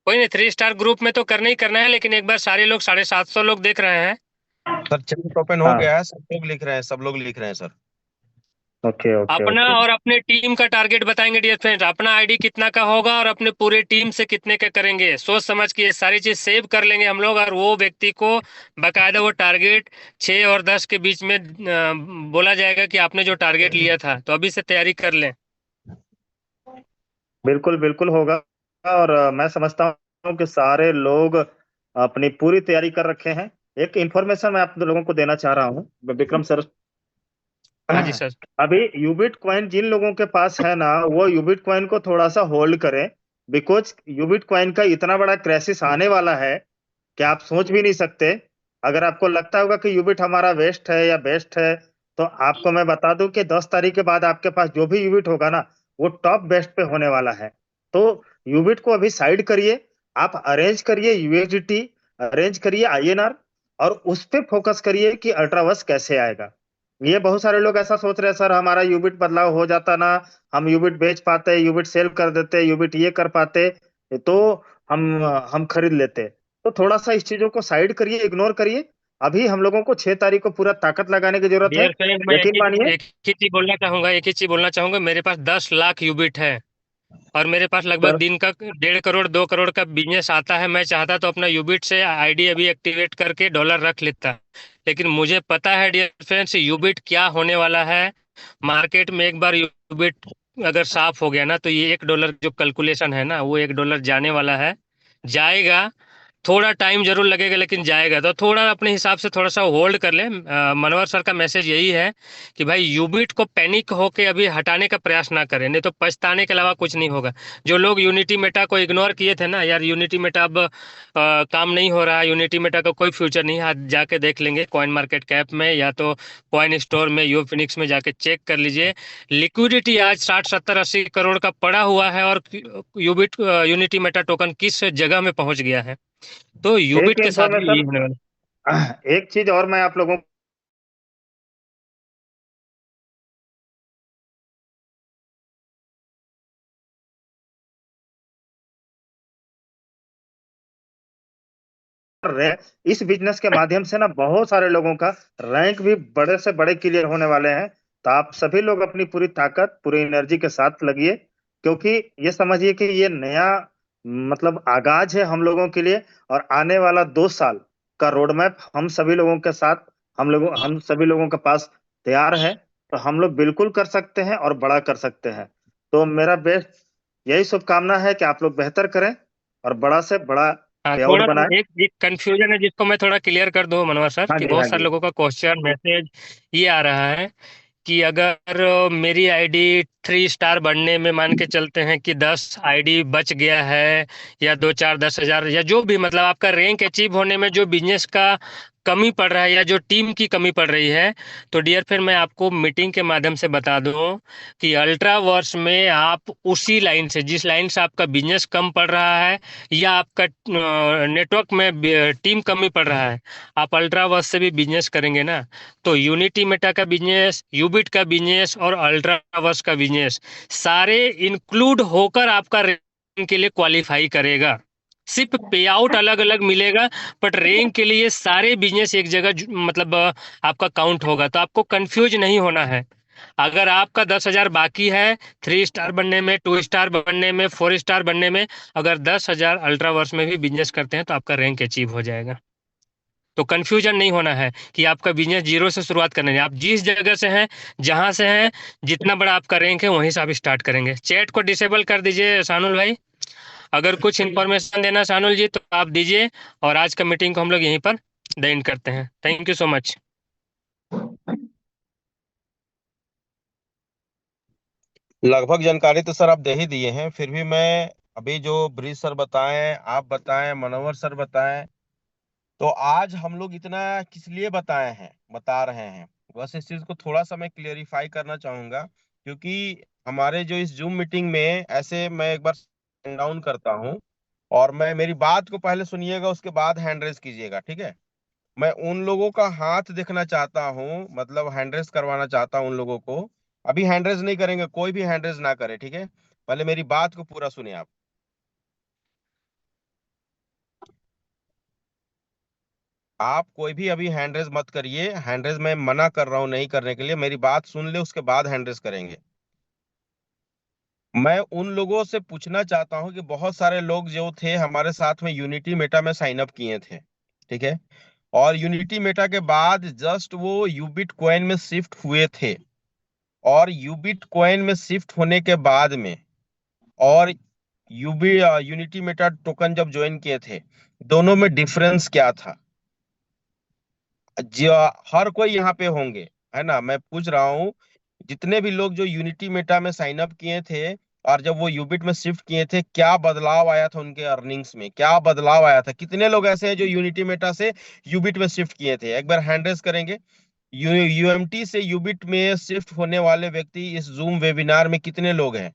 कोई नहीं, 3 स्टार ग्रुप में तो करना ही करना है, लेकिन एक बार सारे लोग 750 लोग देख रहे हैं। सर चैट ओपन हो हाँ, गया है, सब लोग लिख रहे हैं, सब लोग लिख रहे हैं सर। ओके ओके अपना ओके। और अपने टीम का टारगेट बताएंगे डियर फ्रेंड्स। अपना आईडी कितना का होगा और अपने पूरे टीम से कितने का करेंगे, सोच समझ के ये सारी चीज सेव कर लेंगे हम लोग। और वो व्यक्ति को बकायदा वो टारगेट 6 और 10 के बीच में बोला जाएगा कि आपने जो टारगेट लिया था। तो अभी से तैयारी कर लें। बिल्कुल बिल्कुल होगा। और मैं समझता हूँ कि सारे लोग अपनी पूरी तैयारी कर रखे हैं। एक इंफॉर्मेशन मैं आप लोगों को देना चाह रहा हूँ विक्रम सर। हाँ जी सर। अभी यूबिट कॉइन जिन लोगों के पास है ना, वो यूबिट कॉइन को थोड़ा सा होल्ड करें। बिकॉज यूबिट कॉइन का इतना बड़ा क्राइसिस आने वाला है कि आप सोच भी नहीं सकते। अगर आपको लगता होगा कि यूबिट हमारा वेस्ट है या बेस्ट है, तो आपको मैं बता दूं कि 10 तारीख के बाद आपके पास जो भी यूबिट होगा ना, वो टॉप बेस्ट पे होने वाला है। तो यूबिट को अभी साइड करिए, आप अरेंज करिए यूएसडीटी, अरेंज करिए आईएनआर, और उस पे फोकस करिए कि अल्ट्रावर्स कैसे आएगा। ये बहुत सारे लोग ऐसा सोच रहे हैं, सर हमारा यूबिट बदलाव हो जाता ना, हम यूबिट बेच पाते, यूबिट सेल कर देते, यूबिट ये कर पाते, तो हम खरीद लेते। तो थोड़ा सा इस चीजों को साइड करिए, इग्नोर करिए। अभी हम लोगों को 6 तारीख को पूरा ताकत लगाने की जरूरत है। डियर फ्रेंड, मैं यकीन मानिए। एक ही चीज बोलना चाहूंगा, एक ही चीज बोलना चाहूंगा। मेरे पास 10 लाख यूबिट है, और मेरे पास लगभग सर दिन का 1.5 करोड़ 2 करोड़ का बिजनेस आता है। मैं चाहता तो अपना यूबिट से आईडी अभी एक्टिवेट करके डॉलर रख लेता, लेकिन मुझे पता है डियर फ्रेंड्स यूबिट क्या होने वाला है। मार्केट में एक बार यूबिट अगर साफ हो गया ना, तो ये $1 जो कैलकुलेशन है ना, वो $1 जाने वाला है, जाएगा। थोड़ा टाइम जरूर लगेगा लेकिन जाएगा। तो थोड़ा अपने हिसाब से थोड़ा सा होल्ड कर ले। मनोहर सर का मैसेज यही है कि भाई यूबिट को पैनिक होके अभी हटाने का प्रयास ना करें, नहीं तो पछताने के अलावा कुछ नहीं होगा। जो लोग यूनिटी मेटा को इग्नोर किए थे ना, यार यूनिटी मेटा अब काम नहीं हो रहा, यूनिटी मेटा का कोई फ्यूचर नहीं है, आज जाके देख लेंगे कॉइन मार्केट कैप में या तो कॉइन स्टोर में, यू फिनिक्स में जाके चेक कर लीजिए। लिक्विडिटी आज 60 70 80 करोड़ का पड़ा हुआ है और यूबिट यूनिटी मेटा टोकन किस जगह में पहुंच गया है। तो एक यूबिट के साथ भी यही इंफॉर्मेशन, होने वाला एक चीज और मैं आप लोगों इस बिजनेस के माध्यम से ना बहुत सारे लोगों का रैंक भी बड़े से बड़े क्लियर होने वाले हैं। तो आप सभी लोग अपनी पूरी ताकत, पूरी एनर्जी के साथ लगिए, क्योंकि ये समझिए कि ये नया मतलब आगाज है हम लोगों के लिए। और आने वाला 2 साल का रोड मैप हम सभी लोगों के साथ, हम सभी लोगों के पास तैयार है। तो हम लोग बिल्कुल कर सकते हैं और बड़ा कर सकते हैं। तो मेरा बेस्ट यही शुभकामना है कि आप लोग बेहतर करें और बड़ा से बड़ा हाँ, पे आउट थोड़ा सा बनाएं। एक एक कंफ्यूजन है जिसको मैं थोड़ा क्लियर कर दूं मनोहर सर, हाँ कि जी, हाँ बहुत सारे जी। लोगों का क्वेश्चन मैसेज ये आ रहा है कि अगर मेरी आईडी 3 स्टार बनने में मान के चलते हैं कि 10 आईडी बच गया है, या 2 4 10 हजार, या जो भी मतलब आपका रैंक अचीव होने में जो बिजनेस का कमी पड़ रहा है या जो टीम की कमी पड़ रही है, तो डियर फिर मैं आपको मीटिंग के माध्यम से बता दूं कि अल्ट्रा वर्स में आप उसी लाइन से, जिस लाइन से आपका बिजनेस कम पड़ रहा है या आपका नेटवर्क में टीम कमी पड़ रहा है, आप अल्ट्रा वर्स से भी बिजनेस करेंगे ना, तो यूनिटी मेटा का बिजनेस, यूबिट का बिजनेस और अल्ट्रावर्स का बिजनेस सारे इंक्लूड होकर आपका रैंक के लिए क्वालिफाई करेगा। सिर्फ पे आउट अलग अलग मिलेगा, बट रैंक के लिए सारे बिजनेस एक जगह मतलब आपका काउंट होगा। तो आपको कंफ्यूज नहीं होना है। अगर आपका 10 हजार बाकी है 3 स्टार बनने में, 2 स्टार बनने में, 4 स्टार बनने में, अगर 10 हजार अल्ट्रावर्स में भी बिजनेस करते हैं तो आपका रैंक अचीव हो जाएगा। तो कंफ्यूजन नहीं होना है कि आपका बिजनेस जीरो से शुरुआत करना है। आप जिस जगह से हैं, जहां से हैं, जितना बड़ा आपका रैंक है वहीं से आप स्टार्ट करेंगे। चैट को डिसेबल कर दीजिए सानुल भाई, अगर कुछ इन्फॉर्मेशन देना सानुल जी तो आप दीजिए। और आज का मीटिंग को हम लोग यहीं पर द एंड करते हैं। Thank you so much. लगभग जानकारी तो सर आप दे ही दिए हैं, फिर भी मैं अभी जो ब्रिज सर बताएं, आप बताएं, मनोवर सर बताएं, तो आज हम लोग इतना किस लिए बताए हैं, बता रहे हैं, बस इस चीज को थोड़ा सा मैं क्लियरिफाई करना चाहूंगा। क्योंकि हमारे जो इस जूम मीटिंग में, ऐसे मैं एक बार डाउन करता हूं, और मैं मेरी बात को पहले सुनिएगा, उसके बाद हैंड रेज कीजिएगा, ठीक है। मैं उन लोगों का हाथ देखना चाहता हूं, मतलब हैंड रेज करवाना चाहता हूं उन लोगों को। अभी हैंड रेज नहीं करेंगे, कोई भी हैंड रेज ना करे, ठीक है। पहले मेरी बात को पूरा सुनिए आप। आप कोई भी अभी हैंड रेज मत करिए, हैंड रेज मैं मना कर रहा हूं नहीं करने के लिए, मेरी बात सुन ले उसके बाद हैंड रेज करेंगे। मैं उन लोगों से पूछना चाहता हूं कि बहुत सारे लोग जो थे हमारे साथ में यूनिटी मेटा में साइन अप किए थे, ठीक है, और यूनिटी मेटा के बाद जस्ट वो यूबिट कॉइन में शिफ्ट हुए थे, और यूबिट कॉइन में शिफ्ट होने के बाद में, और यूबी यूनिटी मेटा टोकन जब ज्वाइन किए थे, दोनों में डिफरेंस क्या था? जो हर कोई यहाँ पे होंगे, है ना, मैं पूछ रहा हूँ, जितने भी लोग जो यूनिटी मेटा में साइन अप किए थे और जब वो यूबिट में शिफ्ट किए थे, क्या बदलाव आया था उनके अर्निंग्स में, क्या बदलाव आया था? कितने लोग ऐसे हैं जो यूनिटी मेटा से यूबिट में शिफ्ट किए थे? एक बार हैंड रेज करेंगे। यूएमटी से यूबिट में शिफ्ट होने वाले व्यक्ति इस जूम वेबिनार में कितने लोग हैं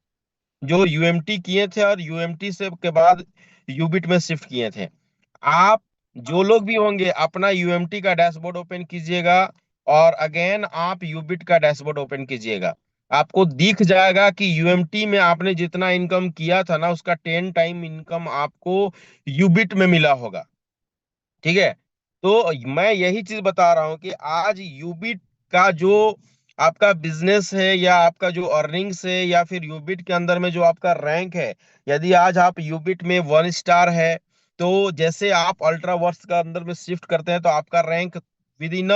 जो यूएमटी किए थे और यूएमटी से के बाद यूबिट में शिफ्ट किए थे? आप जो लोग भी होंगे अपना यूएमटी का डैशबोर्ड ओपन कीजिएगा, और अगेन आप यूबिट का डैशबोर्ड ओपन कीजिएगा। आपको दिख जाएगा कि यूएमटी में आपने जितना इनकम किया था ना, उसका 10 टाइम इनकम आपको यूबिट में मिला होगा, ठीक है। तो मैं यही चीज बता रहा हूं कि आज यूबिट का जो आपका बिजनेस है, या आपका जो अर्निंग्स है, या फिर यूबिट के अंदर में जो आपका रैंक है, यदि आज आप यूबिट में 1 स्टार है, तो जैसे आप अल्ट्रा वर्स का अंदर में शिफ्ट करते हैं तो आपका रैंक विद इन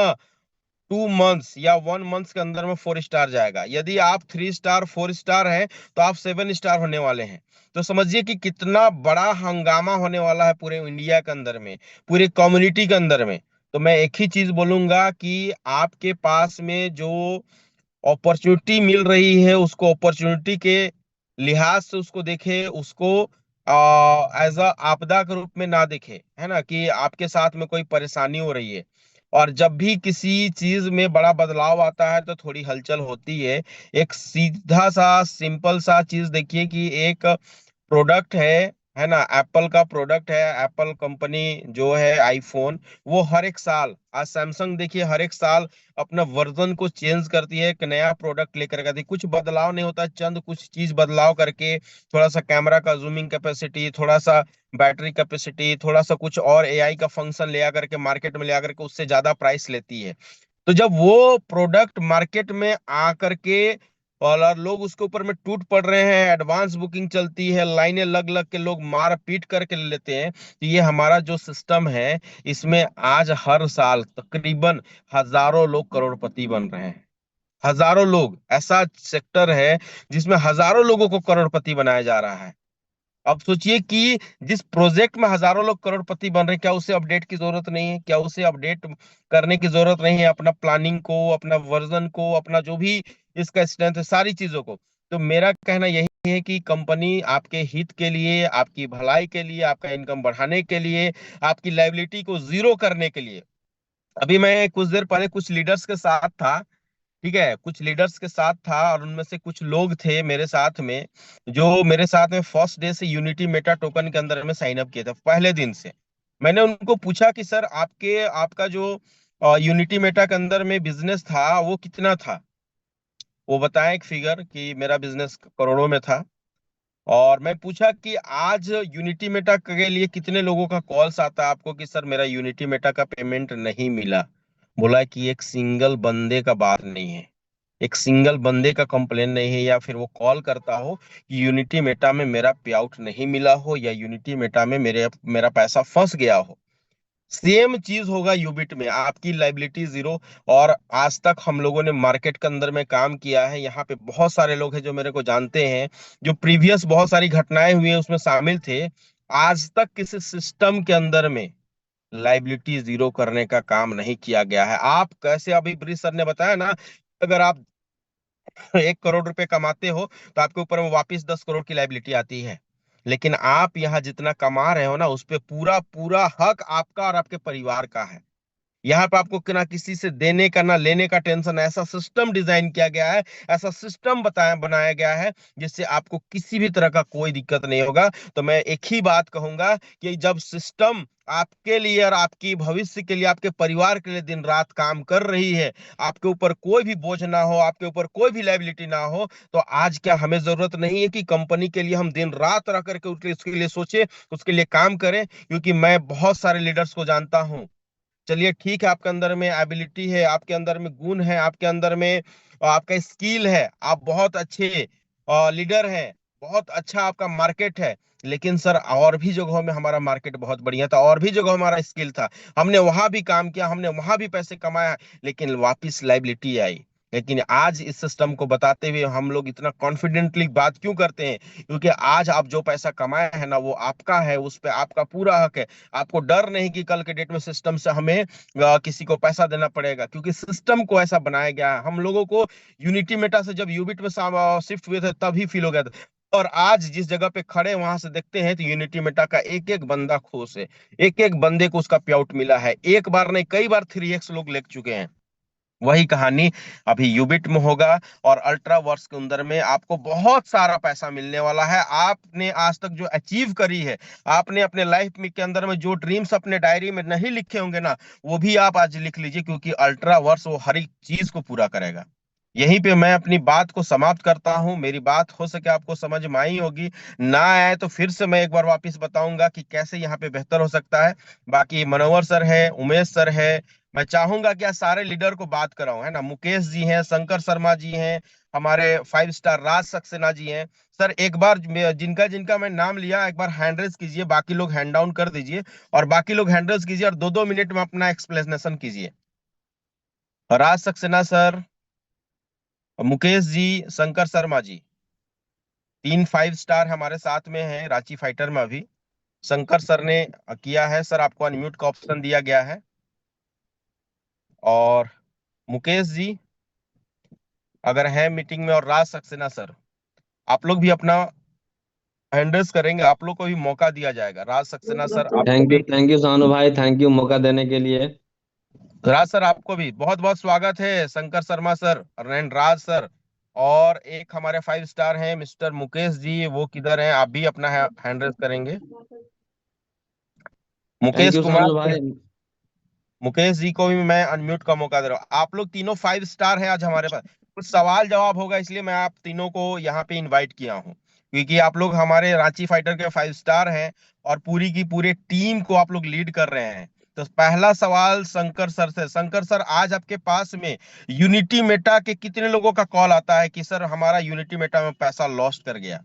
2 मंथ्स या 1 मंथ के अंदर में 4 स्टार जाएगा। यदि आप 3 स्टार 4 स्टार है तो आप 7 स्टार होने वाले हैं। तो समझिए कि कितना बड़ा हंगामा होने वाला है पूरे इंडिया के अंदर में, पूरे कम्युनिटी के अंदर में। तो मैं एक ही चीज बोलूंगा कि आपके पास में जो अपॉर्चुनिटी मिल रही है उसको अपॉर्चुनिटी के लिहाज से उसको देखे, उसको एज अ आपदा के रूप में ना देखे, है ना, कि आपके साथ में कोई परेशानी हो रही है। और जब भी किसी चीज में बड़ा बदलाव आता है तो थोड़ी हलचल होती है। एक सीधा सा सिंपल सा चीज देखिए कि एक प्रोडक्ट है ना, एप्पल का प्रोडक्ट है, एप्पल कंपनी जो है आईफोन, वो हर एक साल, आज सैमसंग देखिए हर एक साल अपना वर्जन को चेंज करती है, एक नया प्रोडक्ट लेकर के आती है। कुछ बदलाव नहीं होता, चंद कुछ चीज बदलाव करके, थोड़ा सा कैमरा का जूमिंग कैपेसिटी, थोड़ा सा बैटरी कैपेसिटी, थोड़ा सा कुछ और एआई का फंक्शन ले आकर के मार्केट में ले आकर के उससे ज्यादा प्राइस लेती है। तो जब वो प्रोडक्ट मार्केट में आकर के और लोग उसके ऊपर में टूट पड़ रहे हैं, एडवांस बुकिंग चलती है, लाइनें लग लग के लोग मार पीट करके ले लेते हैं, तो ये हमारा जो सिस्टम है इसमें आज हर साल तकरीबन हजारों लोग करोड़पति बन रहे हैं। हजारों लोग, ऐसा सेक्टर है जिसमें हजारों लोगों को करोड़पति बनाया जा रहा है। अब सोचिए कि जिस प्रोजेक्ट में हजारों लोग करोड़पति बन रहे हैं, क्या उसे अपडेट की जरूरत नहीं है? क्या उसे अपडेट करने की जरूरत नहीं है अपना प्लानिंग को, अपना वर्जन को, अपना जो भी इसका स्ट्रेंथ है, सारी चीजों को? तो मेरा कहना यही है कि कंपनी आपके हित के लिए, आपकी भलाई के लिए, आपका इनकम बढ़ाने के लिए, आपकी लाइबिलिटी को जीरो करने के लिए, अभी मैं कुछ देर पहले कुछ लीडर्स के साथ था, ठीक है, कुछ लीडर्स के साथ था, और उनमें से कुछ लोग थे मेरे साथ में, जो मेरे साथ में फर्स्ट डे से यूनिटी मेटा टोकन के अंदर में साइन अप किए थे, पहले दिन से। मैंने उनको पूछा कि सर आपका जो यूनिटी मेटा के अंदर में बिजनेस था वो कितना था। वो बताया एक फिगर कि मेरा बिजनेस करोड़ों में था। और मैं पूछा कि आज यूनिटी मेटा के लिए कितने लोगों का कॉल्स आता है आपको कि सर मेरा यूनिटी मेटा का पेमेंट नहीं मिला। बोला कि एक सिंगल बंदे का बात नहीं है, एक सिंगल बंदे का कंप्लेन नहीं है, या फिर वो कॉल करता हो कि यूनिटी मेटा में मेरा पे आउट नहीं मिला हो, या यूनिटी मेटा में मेरा पैसा फंस गया हो। सेम चीज होगा यूबिट में, आपकी लाइबिलिटी जीरो। और आज तक हम लोगों ने मार्केट के अंदर में काम किया है, यहाँ पे बहुत सारे लोग हैं जो मेरे को जानते हैं, जो प्रीवियस बहुत सारी घटनाएं हुई हैं उसमें शामिल थे। आज तक किसी सिस्टम के अंदर में लाइबिलिटी जीरो करने का काम नहीं किया गया है। आप कैसे, अभी ब्रिज सर ने बताया ना, अगर आप 1 करोड़ रुपए कमाते हो तो आपके ऊपर में वापिस 10 करोड़ की लाइबिलिटी आती है। लेकिन आप यहाँ जितना कमा रहे हो ना, उस पे पूरा पूरा हक आपका और आपके परिवार का है। यहाँ पे आपको ना किसी से देने का ना लेने का टेंशन है। ऐसा सिस्टम डिजाइन किया गया है, ऐसा सिस्टम बनाया गया है जिससे आपको किसी भी तरह का कोई दिक्कत नहीं होगा। तो मैं एक ही बात कहूंगा कि जब सिस्टम आपके लिए और आपकी भविष्य के लिए, आपके परिवार के लिए दिन रात काम कर रही है, आपके ऊपर कोई भी बोझ ना हो, आपके ऊपर कोई भी लाइबिलिटी ना हो, तो आज क्या हमें जरूरत नहीं है कि कंपनी के लिए हम दिन रात रह करके उसके लिए सोचे, उसके लिए काम करें? क्योंकि मैं बहुत सारे लीडर्स को जानता हूं। चलिए ठीक है, आपके अंदर में एबिलिटी है, आपके अंदर में गुण है, आपके अंदर में आपका स्किल है, आप बहुत अच्छे लीडर हैं, बहुत अच्छा आपका मार्केट है। लेकिन सर और भी जगहों में हमारा मार्केट बहुत बढ़िया था, और भी जगह हमारा स्किल था, हमने वहां भी काम किया, हमने वहां भी पैसे कमाया, लेकिन वापिस लाइबिलिटी आई। लेकिन आज इस सिस्टम को बताते हुए हम लोग इतना कॉन्फिडेंटली बात क्यों करते हैं? क्योंकि आज आप जो पैसा कमाया है ना, वो आपका है, उस पे आपका पूरा हक है। आपको डर नहीं कि कल के डेट में सिस्टम से हमें किसी को पैसा देना पड़ेगा, क्योंकि सिस्टम को ऐसा बनाया गया है। हम लोगों को यूनिटी मेटा से जब यूबिट में शिफ्ट हुए थे तभी फील हो गया था। और आज जिस जगह पे खड़े वहां से देखते हैं तो यूनिटी मेटा का एक एक बंदा खुश है, एक एक बंदे को उसका पे आउट मिला है। एक बार नहीं, कई बार 3x लोग ले चुके हैं। वही कहानी अभी यूबिट में होगा, और अल्ट्रा वर्स के अंदर में आपको बहुत सारा पैसा मिलने वाला है। आपने आज तक जो अचीव करी है, आपने अपने लाइफ में के अंदर में जो ड्रीम्स अपने डायरी में नहीं लिखे होंगे ना, वो भी आप आज लिख लीजिए, क्योंकि अल्ट्रा वर्स वो हर एक चीज को पूरा करेगा। यहीं पे मैं अपनी बात को समाप्त करता हूं। मेरी बात हो सके आपको समझ में आई होगी, ना आए तो फिर से मैं एक बार वापस बताऊंगा कि कैसे यहाँ पे बेहतर हो सकता है। बाकी मनोहर सर है, उमेश सर है, मैं चाहूंगा कि आज सारे लीडर को बात कराऊं, है ना, मुकेश जी हैं, शंकर शर्मा जी हैं, हमारे 5 स्टार राज सक्सेना जी हैं। सर एक बार जिनका जिनका मैं नाम लिया, एक बार हैंड रेज कीजिए, बाकी लोग हैंड डाउन कर दीजिए, और बाकी लोग हैंड रेज कीजिए और 2-2 मिनट में अपना एक्सप्लेनेशन कीजिए। राज सक्सेना सर, मुकेश जी, शंकर शर्मा जी, 3 5 स्टार हमारे साथ में हैं रांची फाइटर में अभी। शंकर सर ने किया है सर, आपको अनम्यूट का ऑप्शन दिया गया है। और मुकेश जी अगर है मीटिंग में, और राज सक्सेना सर, आप लोग भी अपना हैंडल्स करेंगे, आप लोग को भी मौका दिया जाएगा। राज सक्सेना सर आपको भी, थैंक यू सानू भाई, थैंक यू मौका देने के लिए। राज सर आपको भी बहुत बहुत स्वागत है। शंकर शर्मा सर और राज सर, और एक हमारे 5 स्टार हैं मिस्टर मुकेश जी, वो किधर हैं? आप भी अपना हैंडल्स करेंगे। थैंक मुकेश यू कुमार, सानू भाई। मुकेश जी को भी मैं अनम्यूट का मौका दे रहा हूँ। आप लोग तीनों 5 स्टार हैं आज हमारे पास। कुछ सवाल जवाब होगा, इसलिए मैं आप तीनों को यहाँ पे इनवाइट किया हूँ, क्योंकि आप लोग हमारे रांची फाइटर के 5 स्टार हैं और पूरी की पूरी टीम को आप लोग लीड कर रहे हैं। तो पहला सवाल शंकर सर से। शंकर सर, आज आपके पास में यूनिटी मेटा के कितने लोगों का कॉल आता है कि सर हमारा यूनिटी मेटा में पैसा लॉस्ट कर गया?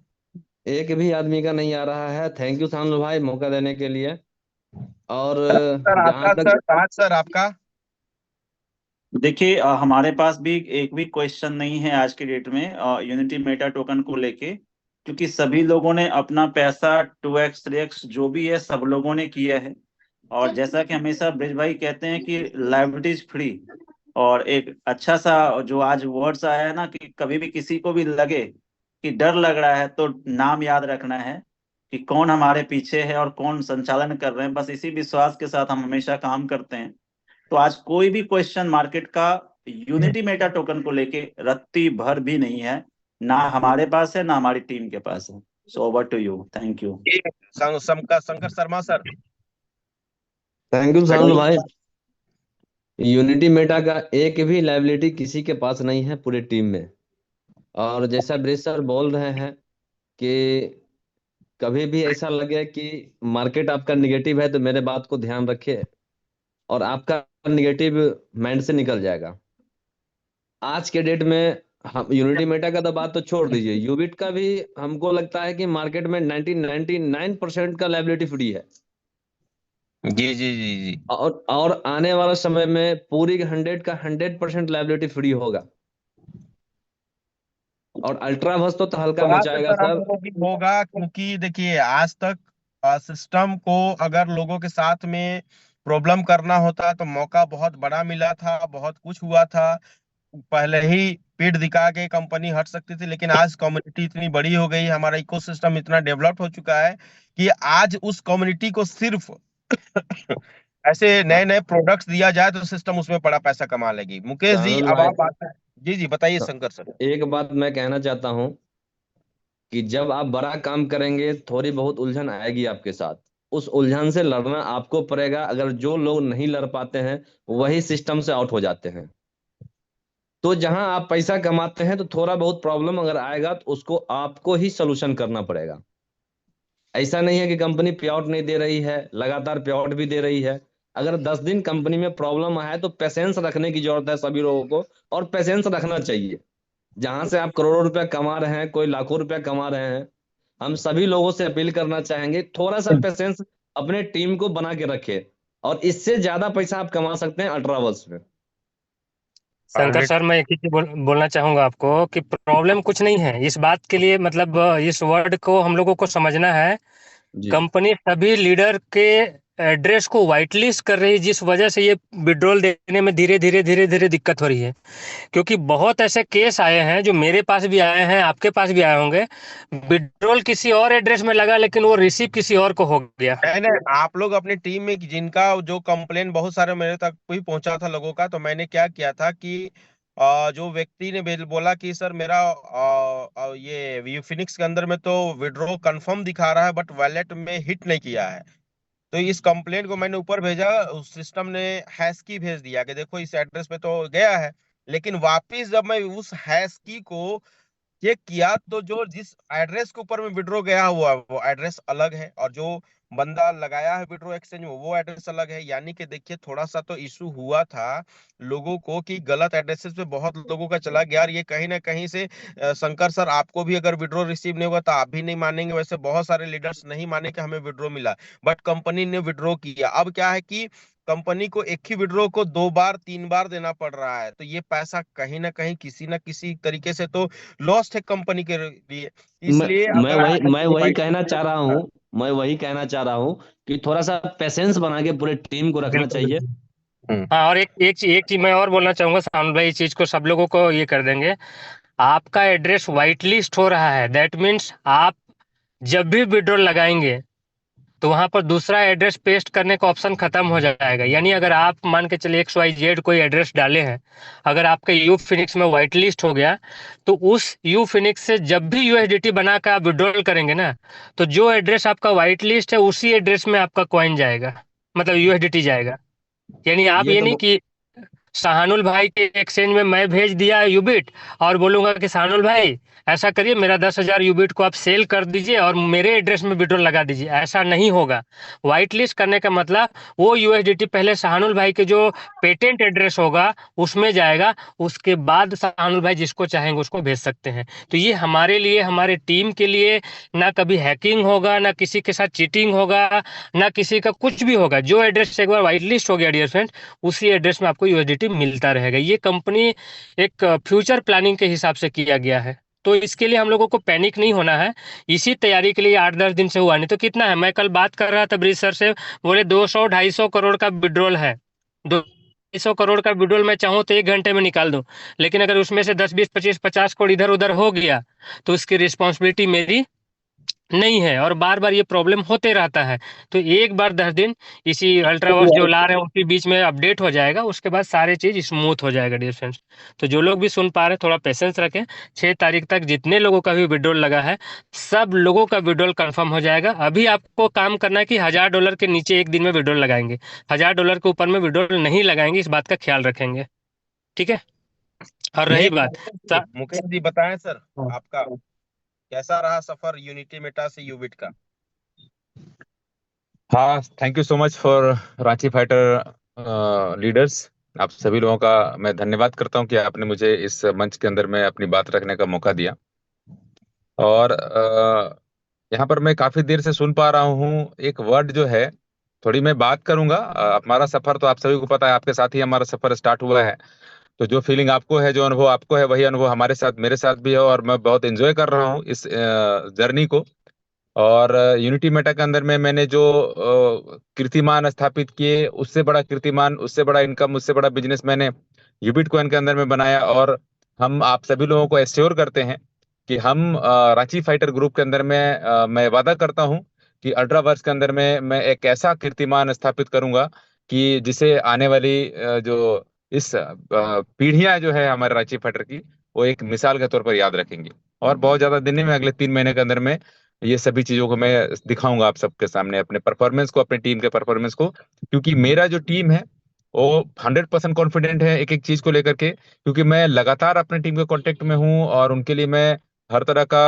एक भी आदमी का नहीं आ रहा है। थैंक यू सानू भाई मौका देने के लिए। और सर जहां आपका, तक सर राज सर आपका। देखिए, हमारे पास भी एक भी क्वेश्चन नहीं है आज के डेट में यूनिटी मेटा टोकन को लेके, क्योंकि सभी लोगों ने अपना पैसा 2x 3x जो भी है सब लोगों ने किया है। और जैसा कि हमेशा ब्रिज भाई कहते हैं कि लाइबिलिटीज फ्री, और एक अच्छा सा जो आज वर्ड्स आया है ना, कि कभी भी किसी को भी लगे कि डर लग रहा है तो नाम याद रखना है कि कौन हमारे पीछे है और कौन संचालन कर रहे हैं। बस इसी विश्वास के साथ हम हमेशा काम करते हैं। तो आज कोई भी क्वेश्चन मार्केट का यूनिटी मेटा टोकन को लेके रत्ती भर भी नहीं है, ना हमारे पास है ना हमारी टीम के पास है। So over to you, thank you. Shankar Sharma sir. Thank you Sanu भाई। यूनिटी मेटा का एक भी लाइबिलिटी किसी के पास नहीं है पूरी टीम में। और जैसा ब्रिज सर बोल रहे हैं कि कभी भी ऐसा लगे कि मार्केट आपका निगेटिव है तो मेरे बात को ध्यान रखिए और आपका निगेटिव माइंड से निकल जाएगा। आज के डेट में हम यूनिटी मेटा का तो बात तो छोड़ दीजिए, यूबिट का भी हमको लगता है कि मार्केट में 99% का लाइबिलिटी फ्री है। जी जी जी जी। और आने वाला समय में पूरी 100 का 100% लाइबिलिटी फ्री होगा। और अल्ट्रावर्स तो हल्का बात मचाएगा सर हम सर। लोगों की होगा, क्योंकि देखिए आज तक सिस्टम को अगर लोगों के साथ में प्रॉब्लम करना होता तो मौका बहुत बड़ा मिला था, बहुत कुछ हुआ था। पहले ही पीठ दिखा के कंपनी हट सकती थी, लेकिन आज कम्युनिटी इतनी बड़ी हो गई, हमारा इकोसिस्टम इतना डेवलप हो चुका है कि आज उस कम्युनिटी को सिर्फ ऐसे नए नए प्रोडक्ट्स दिया जाए तो सिस्टम उसमें बड़ा पैसा कमा लेगी। मुकेश जी सानुल अब भाई, आप बात, जी जी बताइए शंकर सर। एक बात मैं कहना चाहता हूं कि जब आप बड़ा काम करेंगे थोड़ी बहुत उलझन आएगी आपके साथ। उस उलझन से लड़ना आपको पड़ेगा। अगर जो लोग नहीं लड़ पाते हैं वही सिस्टम से आउट हो जाते हैं। तो जहां आप पैसा कमाते हैं तो थोड़ा बहुत प्रॉब्लम अगर आएगा तो उसको आपको ही सोल्यूशन करना पड़ेगा। ऐसा नहीं है कि कंपनी पे आउट नहीं दे रही है, लगातार पे आउट भी दे रही है। अगर 10 दिन कंपनी में प्रॉब्लम आया है तो पेशेंस रखने की जरूरत है सभी लोगों को, और पेशेंस रखना चाहिए। जहां से आप करोड़ों रुपया कमा रहे हैं, कोई लाखों रुपया कमा रहे हैं, हम सभी लोगों से अपील करना चाहेंगे थोड़ा सा पेशेंस अपने टीम को बना के रखे। और इससे ज्यादा पैसा आप कमा सकते हैं अल्ट्रावर्स में। शंकर सर, मैं एक ही चीज बोलना चाहूंगा आपको कि प्रॉब्लम कुछ नहीं है इस बात के लिए, मतलब इस वर्ड को हम लोगों को समझना है। जी। कंपनी सभी लीडर के एड्रेस को व्हाइट लिस्ट कर रही है, जिस वजह से ये विड्रॉल देने में धीरे धीरे धीरे धीरे दिक्कत हो रही है। क्योंकि बहुत ऐसे केस आए हैं जो मेरे पास भी आए हैं, आपके पास भी आए होंगे। विड्रॉल किसी और एड्रेस में लगा लेकिन वो रिसीव किसी और को हो गया। नहीं नहीं, आप लोग अपनी टीम में जिनका जो कंप्लेन बहुत सारे मेरे तक भी पहुंचा था लोगों का, तो मैंने क्या किया था कि जो व्यक्ति ने बोला कि सर मेरा ये फिनिक्स के अंदर में तो विड्रॉ कंफर्म दिखा रहा है बट वॉलेट में हिट नहीं किया है, तो इस कंप्लेंट को मैंने ऊपर भेजा। उस सिस्टम ने हैश की भेज दिया कि देखो इस एड्रेस पे तो गया है, लेकिन वापिस जब मैं उस हैश की को चेक किया तो जो जिस एड्रेस के ऊपर में विड्रॉ गया हुआ है, वो एड्रेस अलग है, और जो बंदा लगाया है विड्रॉ एक्सचेंज में वो एड्रेस अलग है। यानी कि देखिए थोड़ा सा तो इशू हुआ था लोगों को कि गलत एड्रेसेस पे बहुत लोगों का चला गया। और ये कहीं ना कहीं से शंकर सर आपको भी अगर विड्रॉ रिसीव नहीं हुआ तो आप भी नहीं मानेंगे, वैसे बहुत सारे लीडर्स नहीं माने कि हमें विड्रॉ मिला, बट कंपनी ने विड्रॉ किया। अब क्या है कि कंपनी को एक ही विड्रॉ को 2 बार 3 बार देना पड़ रहा है, तो ये पैसा कहीं ना कहीं किसी ना किसी तरीके से तो लॉस्ट है कंपनी के लिए। इसलिए अगर आप मैं वही कहना चाह रहा हूँ कि थोड़ा सा पेशेंस बना के पूरे टीम को रखना बिल्कुल चाहिए। बिल्कुल। हाँ, और एक चीज मैं और बोलना चाहूंगा साउंड भाई, इस चीज को सब लोगों को ये कर देंगे। आपका एड्रेस वाइट लिस्ट हो रहा है, दैट मीन्स आप जब भी विड्रॉल लगाएंगे तो वहां पर दूसरा एड्रेस पेस्ट करने का ऑप्शन खत्म हो जाएगा। यानी अगर आप मान के चलिए XYZ कोई एड्रेस डाले हैं, अगर आपका यू फिनिक्स में वाइट लिस्ट हो गया, तो उस यू फिनिक्स से जब भी USDT बना कर आप विड्रॉल करेंगे ना, तो जो एड्रेस आपका वाइट लिस्ट है उसी एड्रेस में आपका कॉइन जाएगा, मतलब USDT जाएगा। यानी आप ये ये तो नहीं कि शाहनुल भाई के एक्सचेंज में मैं भेज दिया यूबिट और बोलूंगा कि शाहनुल भाई ऐसा करिए, मेरा 10,000 यूबिट को आप सेल कर दीजिए और मेरे एड्रेस में विड्रॉल लगा दीजिए। ऐसा नहीं होगा। व्हाइट लिस्ट करने का मतलब वो USDT पहले शाहनुल भाई के जो पेटेंट एड्रेस होगा उसमें जाएगा, उसके बाद शाहनुल भाई जिसको चाहेंगे उसको भेज सकते हैं। तो ये हमारे लिए, हमारे टीम के लिए ना कभी हैकिंग होगा, ना किसी के साथ चीटिंग होगा, ना किसी का कुछ भी होगा। जो एड्रेस एक बार व्हाइट लिस्ट हो गया डियर फ्रेंड, उसी एड्रेस में आपको USDT मिलता रहेगा। ये कंपनी एक फ्यूचर प्लानिंग के हिसाब से किया गया है, तो इसके लिए हम लोगों को पैनिक नहीं होना है। इसी तैयारी के लिए 8-10 दिन से हुआ, नहीं तो कितना है। मैं कल बात कर रहा था ब्रिज सर से, बोले 200-250 करोड़ का विड्रॉल है। 200 करोड़ का विड्रॉल मैं चाहूँ तो 1 घंटे में निकाल दूं, लेकिन अगर उसमें से 10-20-25-50 करोड़ इधर उधर हो गया तो उसकी रिस्पॉन्सिबिलिटी मेरी नहीं है, और बार बार ये प्रॉब्लम होते रहता है। तो एक बार 10 दिन इसी अल्ट्रावर्स जो ला रहे हैं उसी बीच में अपडेट हो जाएगा, उसके बाद सारे चीज स्मूथ हो जाएगा डियर फ्रेंड्स। तो जो लोग भी सुन पा रहे हैं थोड़ा पेशेंस रखें। 6 तारीख तक जितने लोगों का भी विड्रॉल लगा है, सब लोगों का विड्रॉल कंफर्म हो जाएगा। अभी आपको काम करना है कि $1,000 के नीचे एक दिन में विड्रॉल लगाएंगे, $1,000 के ऊपर में विड्रॉल नहीं लगाएंगे, इस बात का ख्याल रखेंगे। ठीक है। और रही बात मुकेश जी बताएं सर, आपका कैसा रहा सफर यूनिटी मेटा से यूबिट का? हाँ, thank you so much for Ranchi fighter leaders. आप सभी लोगों का मैं धन्यवाद करता हूं कि आपने मुझे इस मंच के अंदर में अपनी बात रखने का मौका दिया। और यहाँ पर मैं काफी देर से सुन पा रहा हूँ एक वर्ड जो है, थोड़ी मैं बात करूंगा। हमारा सफर तो आप सभी को पता है, आपके साथ ही हमारा सफर स्टार्ट हुआ है। तो जो फीलिंग आपको है, जो अनुभव आपको है, वही अनुभव हमारे साथ, मेरे साथ भी है। और मैं बहुत एंजॉय कर रहा हूँ इस जर्नी को। और यूनिटी मेटा के अंदर में मैंने जो कीर्तिमान स्थापित किए, उससे बड़ा कीर्तिमान, उससे बड़ा इनकम, उससे बड़ा बिजनेस मैंने यूबिट कॉइन के अंदर में बनाया। और हम आप सभी लोगों को एश्योर करते हैं कि हम रांची फाइटर ग्रुप के अंदर में मैं वादा करता हूं कि अल्ट्रावर्स के अंदर में मैं एक ऐसा कीर्तिमान स्थापित करूंगा कि जिसे आने वाली जो इस पीढ़ियां जो है हमारे रांची फाइटर की, वो एक मिसाल के तौर पर याद रखेंगी। और बहुत ज्यादा दिन नहीं में, अगले 3 महीने के अंदर में ये सभी चीजों को मैं दिखाऊंगा आप सबके सामने, अपने परफॉर्मेंस को, अपने टीम के परफॉर्मेंस को। क्योंकि मेरा जो टीम है वो 100% कॉन्फिडेंट है एक एक चीज को लेकर के, क्योंकि मैं लगातार अपने टीम के कांटेक्ट में हूँ और उनके लिए मैं हर तरह का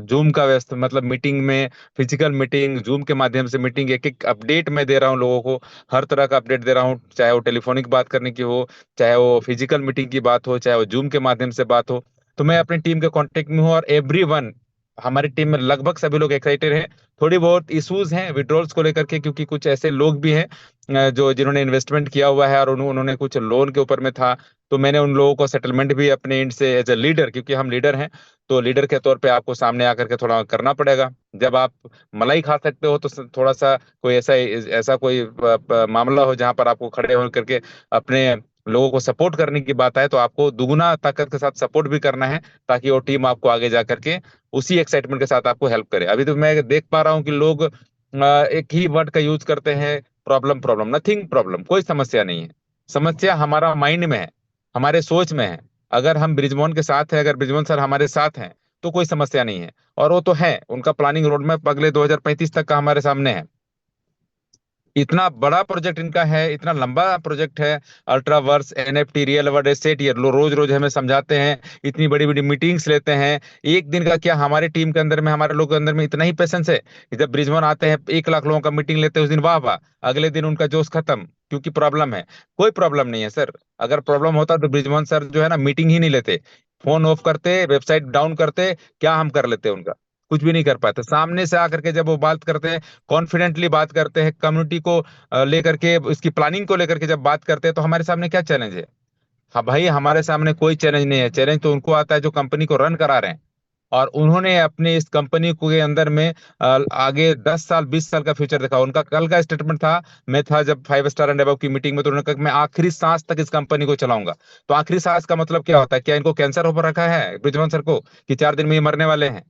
जूम का व्यस्त, मतलब मीटिंग में, फिजिकल मीटिंग, जूम के माध्यम से मीटिंग, एक एक अपडेट मैं दे रहा हूँ लोगों को। हर तरह का अपडेट दे रहा हूँ, चाहे वो टेलीफोनिक बात करने की हो, चाहे वो फिजिकल मीटिंग की बात हो, चाहे वो जूम के माध्यम से बात हो। तो मैं अपनी टीम के कांटेक्ट में हूँ और एवरीवन, हमारी टीम में लगभग सभी लोग एक्साइटेड हैं। थोड़ी बहुत इश्यूज हैं विड्रॉल्स को लेकर के, क्योंकि कुछ ऐसे लोग भी हैं जो जिन्होंने इन्वेस्टमेंट किया हुआ है और उन्होंने कुछ लोन के ऊपर में था। तो मैंने उन लोगों को सेटलमेंट भी अपने एंड से एज ए लीडर, क्योंकि हम लीडर हैं, तो लीडर के तौर पे आपको सामने आकर के थोड़ा करना पड़ेगा। जब आप मलाई खा सकते हो तो थोड़ा सा कोई ऐसा ऐसा कोई मामला हो जहां पर आपको खड़े होकर के अपने लोगों को सपोर्ट करने की बात है, तो आपको दुगुना ताकत के साथ सपोर्ट भी करना है, ताकि वो टीम आपको आगे जा करके उसी एक्साइटमेंट के साथ आपको हेल्प करे। अभी तो मैं देख पा रहा हूँ कि लोग एक ही वर्ड का यूज करते हैं, प्रॉब्लम प्रॉब्लम। नथिंग प्रॉब्लम, कोई समस्या नहीं है। समस्या हमारा माइंड में है, हमारे सोच में है। अगर हम ब्रिजमोहन के साथ हैं, अगर ब्रिजमोहन सर हमारे साथ हैं, तो कोई समस्या नहीं है। और वो तो है, उनका प्लानिंग रोड मैप अगले 2035 तक का हमारे सामने है। इतना बड़ा प्रोजेक्ट इनका है, इतना लंबा प्रोजेक्ट है। अल्ट्रावर्स, एनएफटी, रियल वर्ल्ड एसेट, ये रोज रोज हमें समझाते हैं, इतनी बड़ी बड़ी मीटिंग्स लेते हैं। एक दिन का क्या, हमारे टीम के अंदर में, हमारे लोग के अंदर में इतना ही पेशेंस है कि जब ब्रिजमोहन आते हैं, 1 लाख लोगों का मीटिंग लेते हैं, उस दिन वाह वाह, अगले दिन उनका जोश खत्म, क्योंकि प्रॉब्लम है। कोई प्रॉब्लम नहीं है सर। अगर प्रॉब्लम होता तो ब्रिजमोहन सर जो है ना, मीटिंग ही नहीं लेते, फोन ऑफ करते, वेबसाइट डाउन करते, क्या हम कर लेते उनका। कुछ भी नहीं कर पाते। सामने से आकर के जब वो बात करते हैं, कॉन्फिडेंटली बात करते हैं, कम्युनिटी को लेकर के, इसकी प्लानिंग को लेकर के जब बात करते हैं, तो हमारे सामने क्या चैलेंज है? हाँ भाई, हमारे सामने कोई चैलेंज नहीं है। चैलेंज तो उनको आता है जो कंपनी को रन करा रहे हैं, और उन्होंने अपने इस कंपनी को के अंदर में आगे 10 साल 20 साल का फ्यूचर देखा। उनका कल का स्टेटमेंट था, मैं था जब 5 स्टार एंड अबव की मीटिंग में, तो उन्होंने कहा कि मैं आखिरी सांस तक इस कंपनी को चलाऊंगा। तो आखिरी सांस का मतलब क्या होता है? क्या इनको कैंसर होकर रखा है ब्रिजमोहन सर को, कि 4 दिन में ये मरने वाले हैं?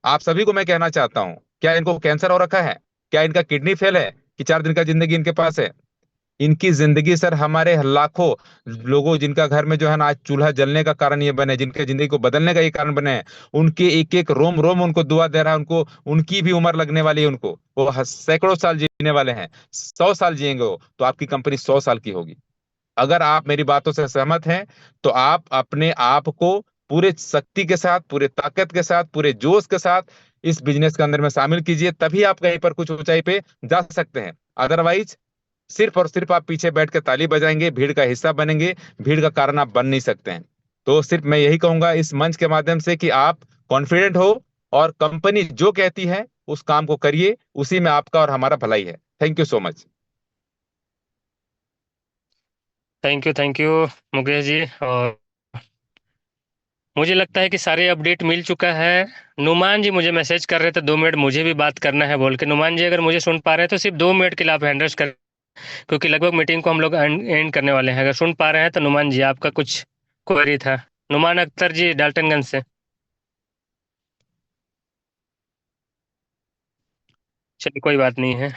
आप सभी को मैं कहना चाहता हूं, क्या इनको कैंसर हो रखा है? क्या इनका किडनी फेल है कि 4 दिन का जिंदगी इनके पास है? इनकी जिंदगी सर, हमारे लाखों लोगों जिनका घर में जो है ना आज चूल्हा जलने का कारण ये बने, जिनके जिंदगी को बदलने का ये कारण बने हैं, उनके एक एक रोम रोम उनको दुआ दे रहा है। उनको, उनकी भी उम्र लगने वाली है, उनको वो सैकड़ों साल जीने वाले हैं। 100 साल जिएंगे वो, तो आपकी कंपनी 100 साल की होगी। अगर आप मेरी बातों से सहमत हैं, तो आप अपने आप को पूरे शक्ति के साथ, पूरे ताकत के साथ, पूरे जोश के साथ इस बिजनेस के अंदर में शामिल कीजिए, तभी आप कहीं पर कुछ ऊंचाई पे जा सकते हैं। अदरवाइज सिर्फ और सिर्फ आप पीछे बैठ के ताली बजाएंगे, भीड़ का हिस्सा बनेंगे, भीड़ का कारण आप बन नहीं सकते हैं। तो सिर्फ मैं यही कहूंगा इस मंच के माध्यम से कि आप कॉन्फिडेंट हो, और कंपनी जो कहती है उस काम को करिए, उसी में आपका और हमारा भलाई है। Thank you so much. Thank you Mukesh ji. और मुझे लगता है कि सारे अपडेट मिल चुका है। नुमान जी मुझे मैसेज कर रहे थे 2 मिनट मुझे भी बात करना है बोल के। नुमान जी अगर मुझे सुन पा रहे हैं तो सिर्फ 2 मिनट के लिए आप हैंड रेस कर, क्योंकि लगभग मीटिंग को हम लोग एंड करने वाले हैं। अगर सुन पा रहे हैं तो नुमान जी आपका कुछ क्वेरी था। नुमान अख्तर जी डाल्टनगंज से। चलिए कोई बात नहीं है।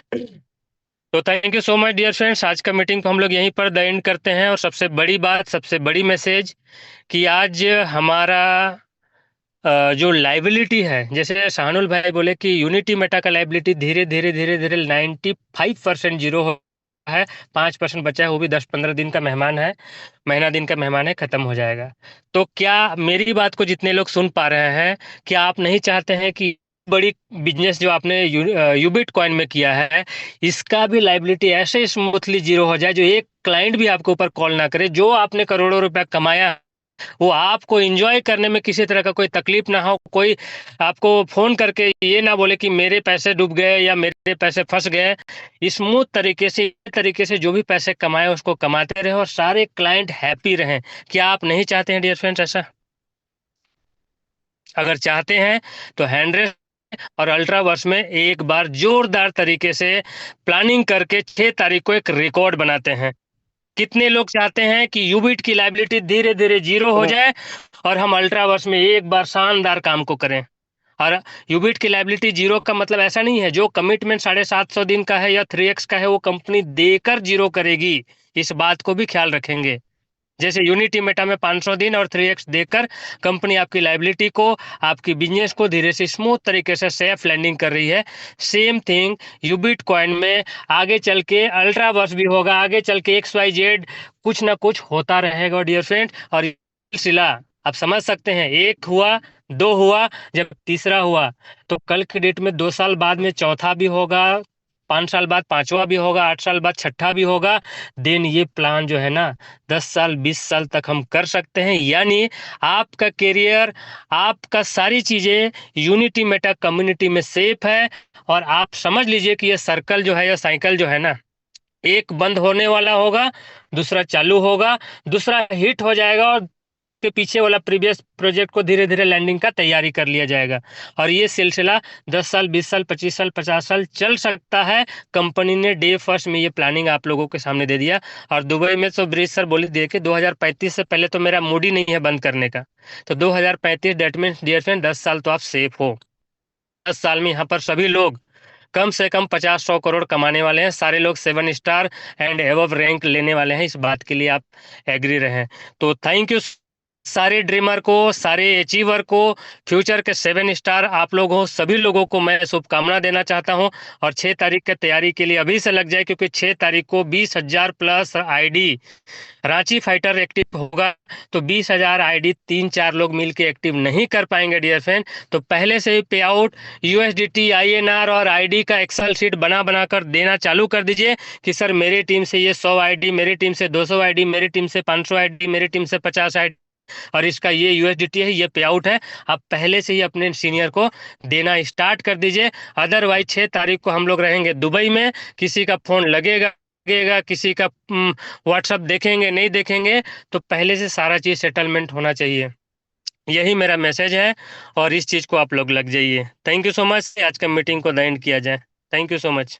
तो thank you so much dear friends, आज का मीटिंग को हम लोग यहीं पर द एंड करते हैं। और सबसे बड़ी बात, सबसे बड़ी मैसेज कि आज हमारा जो लाइबिलिटी है, जैसे शाहनुल भाई बोले कि यूनिटी मेटा का लाइबिलिटी धीरे धीरे धीरे धीरे 95% जीरो हो है। 5% बचा है, वो भी 10-15 दिन का मेहमान है, महीना दिन का मेहमान है, खत्म हो जाएगा। तो क्या मेरी बात को जितने लोग सुन पा रहे हैं, क्या आप नहीं चाहते हैं कि बड़ी बिजनेस जो आपने यूबिट कॉइन में किया है, इसका भी लाइबिलिटी ऐसे स्मूथली जीरो हो जाए, जो एक क्लाइंट भी आपके ऊपर कॉल ना करे, जो आपने करोड़ों रुपया कमाया वो आपको एंजॉय करने में किसी तरह का कोई तकलीफ ना हो, कोई आपको फोन करके ये ना बोले कि मेरे पैसे डूब गए या मेरे पैसे फंस गए। स्मूथ तरीके से जो भी पैसे कमाए उसको कमाते रहे और सारे क्लाइंट हैप्पी रहें। क्या आप नहीं चाहते हैं डियर फ्रेंड्स ऐसा? अगर चाहते हैं तो हैंड्रेस और अल्ट्रावर्स में एक बार जोरदार तरीके से प्लानिंग करके 6 तारीख को एक रिकॉर्ड बनाते हैं। कितने लोग चाहते हैं कि यूबिट की लाइबिलिटी धीरे धीरे जीरो हो जाए और हम अल्ट्रावर्स में एक बार शानदार काम को करें? और यूबिट की लाइबिलिटी जीरो का मतलब ऐसा नहीं है जो कमिटमेंट 750 दिन का है या 3x का है वो कंपनी देकर जीरो करेगी, इस बात को भी ख्याल रखेंगे। जैसे यूनिटी मेटा में 500 दिन और 3x देकर कंपनी आपकी लाइबिलिटी को, आपकी बिजनेस को धीरे से स्मूथ तरीके से सेफ लैंडिंग कर रही है, सेम थिंग यूबिट कॉइन में आगे चल के अल्ट्रावर्स भी होगा, आगे चल के XYZ कुछ ना कुछ होता रहेगा डियर फ्रेंड। और सिलसिला आप समझ सकते हैं, 1 हुआ, 2 हुआ, जब तीसरा हुआ तो कल के डेट में 2 साल बाद में चौथा भी होगा, 5 साल बाद 5वां भी होगा, 8 साल बाद 6ठा भी होगा। देन ये प्लान जो है ना 10 साल 20 साल तक हम कर सकते हैं। यानी आपका करियर, आपका सारी चीजें यूनिटी मेटा कम्युनिटी में सेफ है। और आप समझ लीजिए कि ये सर्कल जो है, या साइकिल जो है ना, एक बंद होने वाला होगा, दूसरा चालू होगा, दूसरा हिट हो जाएगा और के पीछे वाला प्रीवियस प्रोजेक्ट को धीरे धीरे लैंडिंग का तैयारी कर लिया जाएगा। और ये सिलसिला 10 साल 20 साल 25 साल 50 साल चल सकता है। कंपनी ने डे फर्स्ट में ये प्लानिंग आप लोगों के सामने दे दिया। और दुबई में तो ब्रिज सर बोले देखे 2035 से पहले तो मेरा मूड ही नहीं है बंद करने का। तो 2035 डेट मीन डियर फ्रेंड 10 साल तो आप सेफ हो। 10 साल में यहाँ पर सभी लोग कम से कम 50-100 करोड़ कमाने वाले हैं। सारे लोग 7 स्टार एंड एबव रैंक लेने वाले हैं। इस बात के लिए आप एग्री रहें। तो थैंक यू सारे ड्रीमर को, सारे अचीवर को, फ्यूचर के 7 स्टार आप लोग हो, सभी लोगों को मैं शुभकामना देना चाहता हूं। और 6 तारीख की तैयारी के लिए अभी से लग जाए, क्योंकि 6 तारीख को 20,000 plus ID Ranchi fighter active होगा। तो 20,000 आईडी 3-4 लोग मिलके एक्टिव नहीं कर पाएंगे डियर फ्रेंड। तो पहले से ही पे आउट USDT INR और आईडी का एक्सेल शीट बना बना कर देना चालू कर दीजिए कि सर मेरी टीम से ये 100 आईडी, मेरी टीम से 200 आईडी, मेरी टीम से 500 आईडी, मेरी टीम से 50 आईडी, और इसका ये यूएसडीटी है, ये पे आउट है, आप पहले से ही अपने सीनियर को देना स्टार्ट कर दीजिए। अदरवाइज 6 तारीख को हम लोग रहेंगे दुबई में, किसी का फोन लगेगा, किसी का व्हाट्सअप देखेंगे नहीं देखेंगे, तो पहले से सारा चीज सेटलमेंट होना चाहिए। यही मेरा मैसेज है और इस चीज को आप लोग लग जाइए। Thank you so much. आज का मीटिंग को द एंड किया जाए। Thank you so much.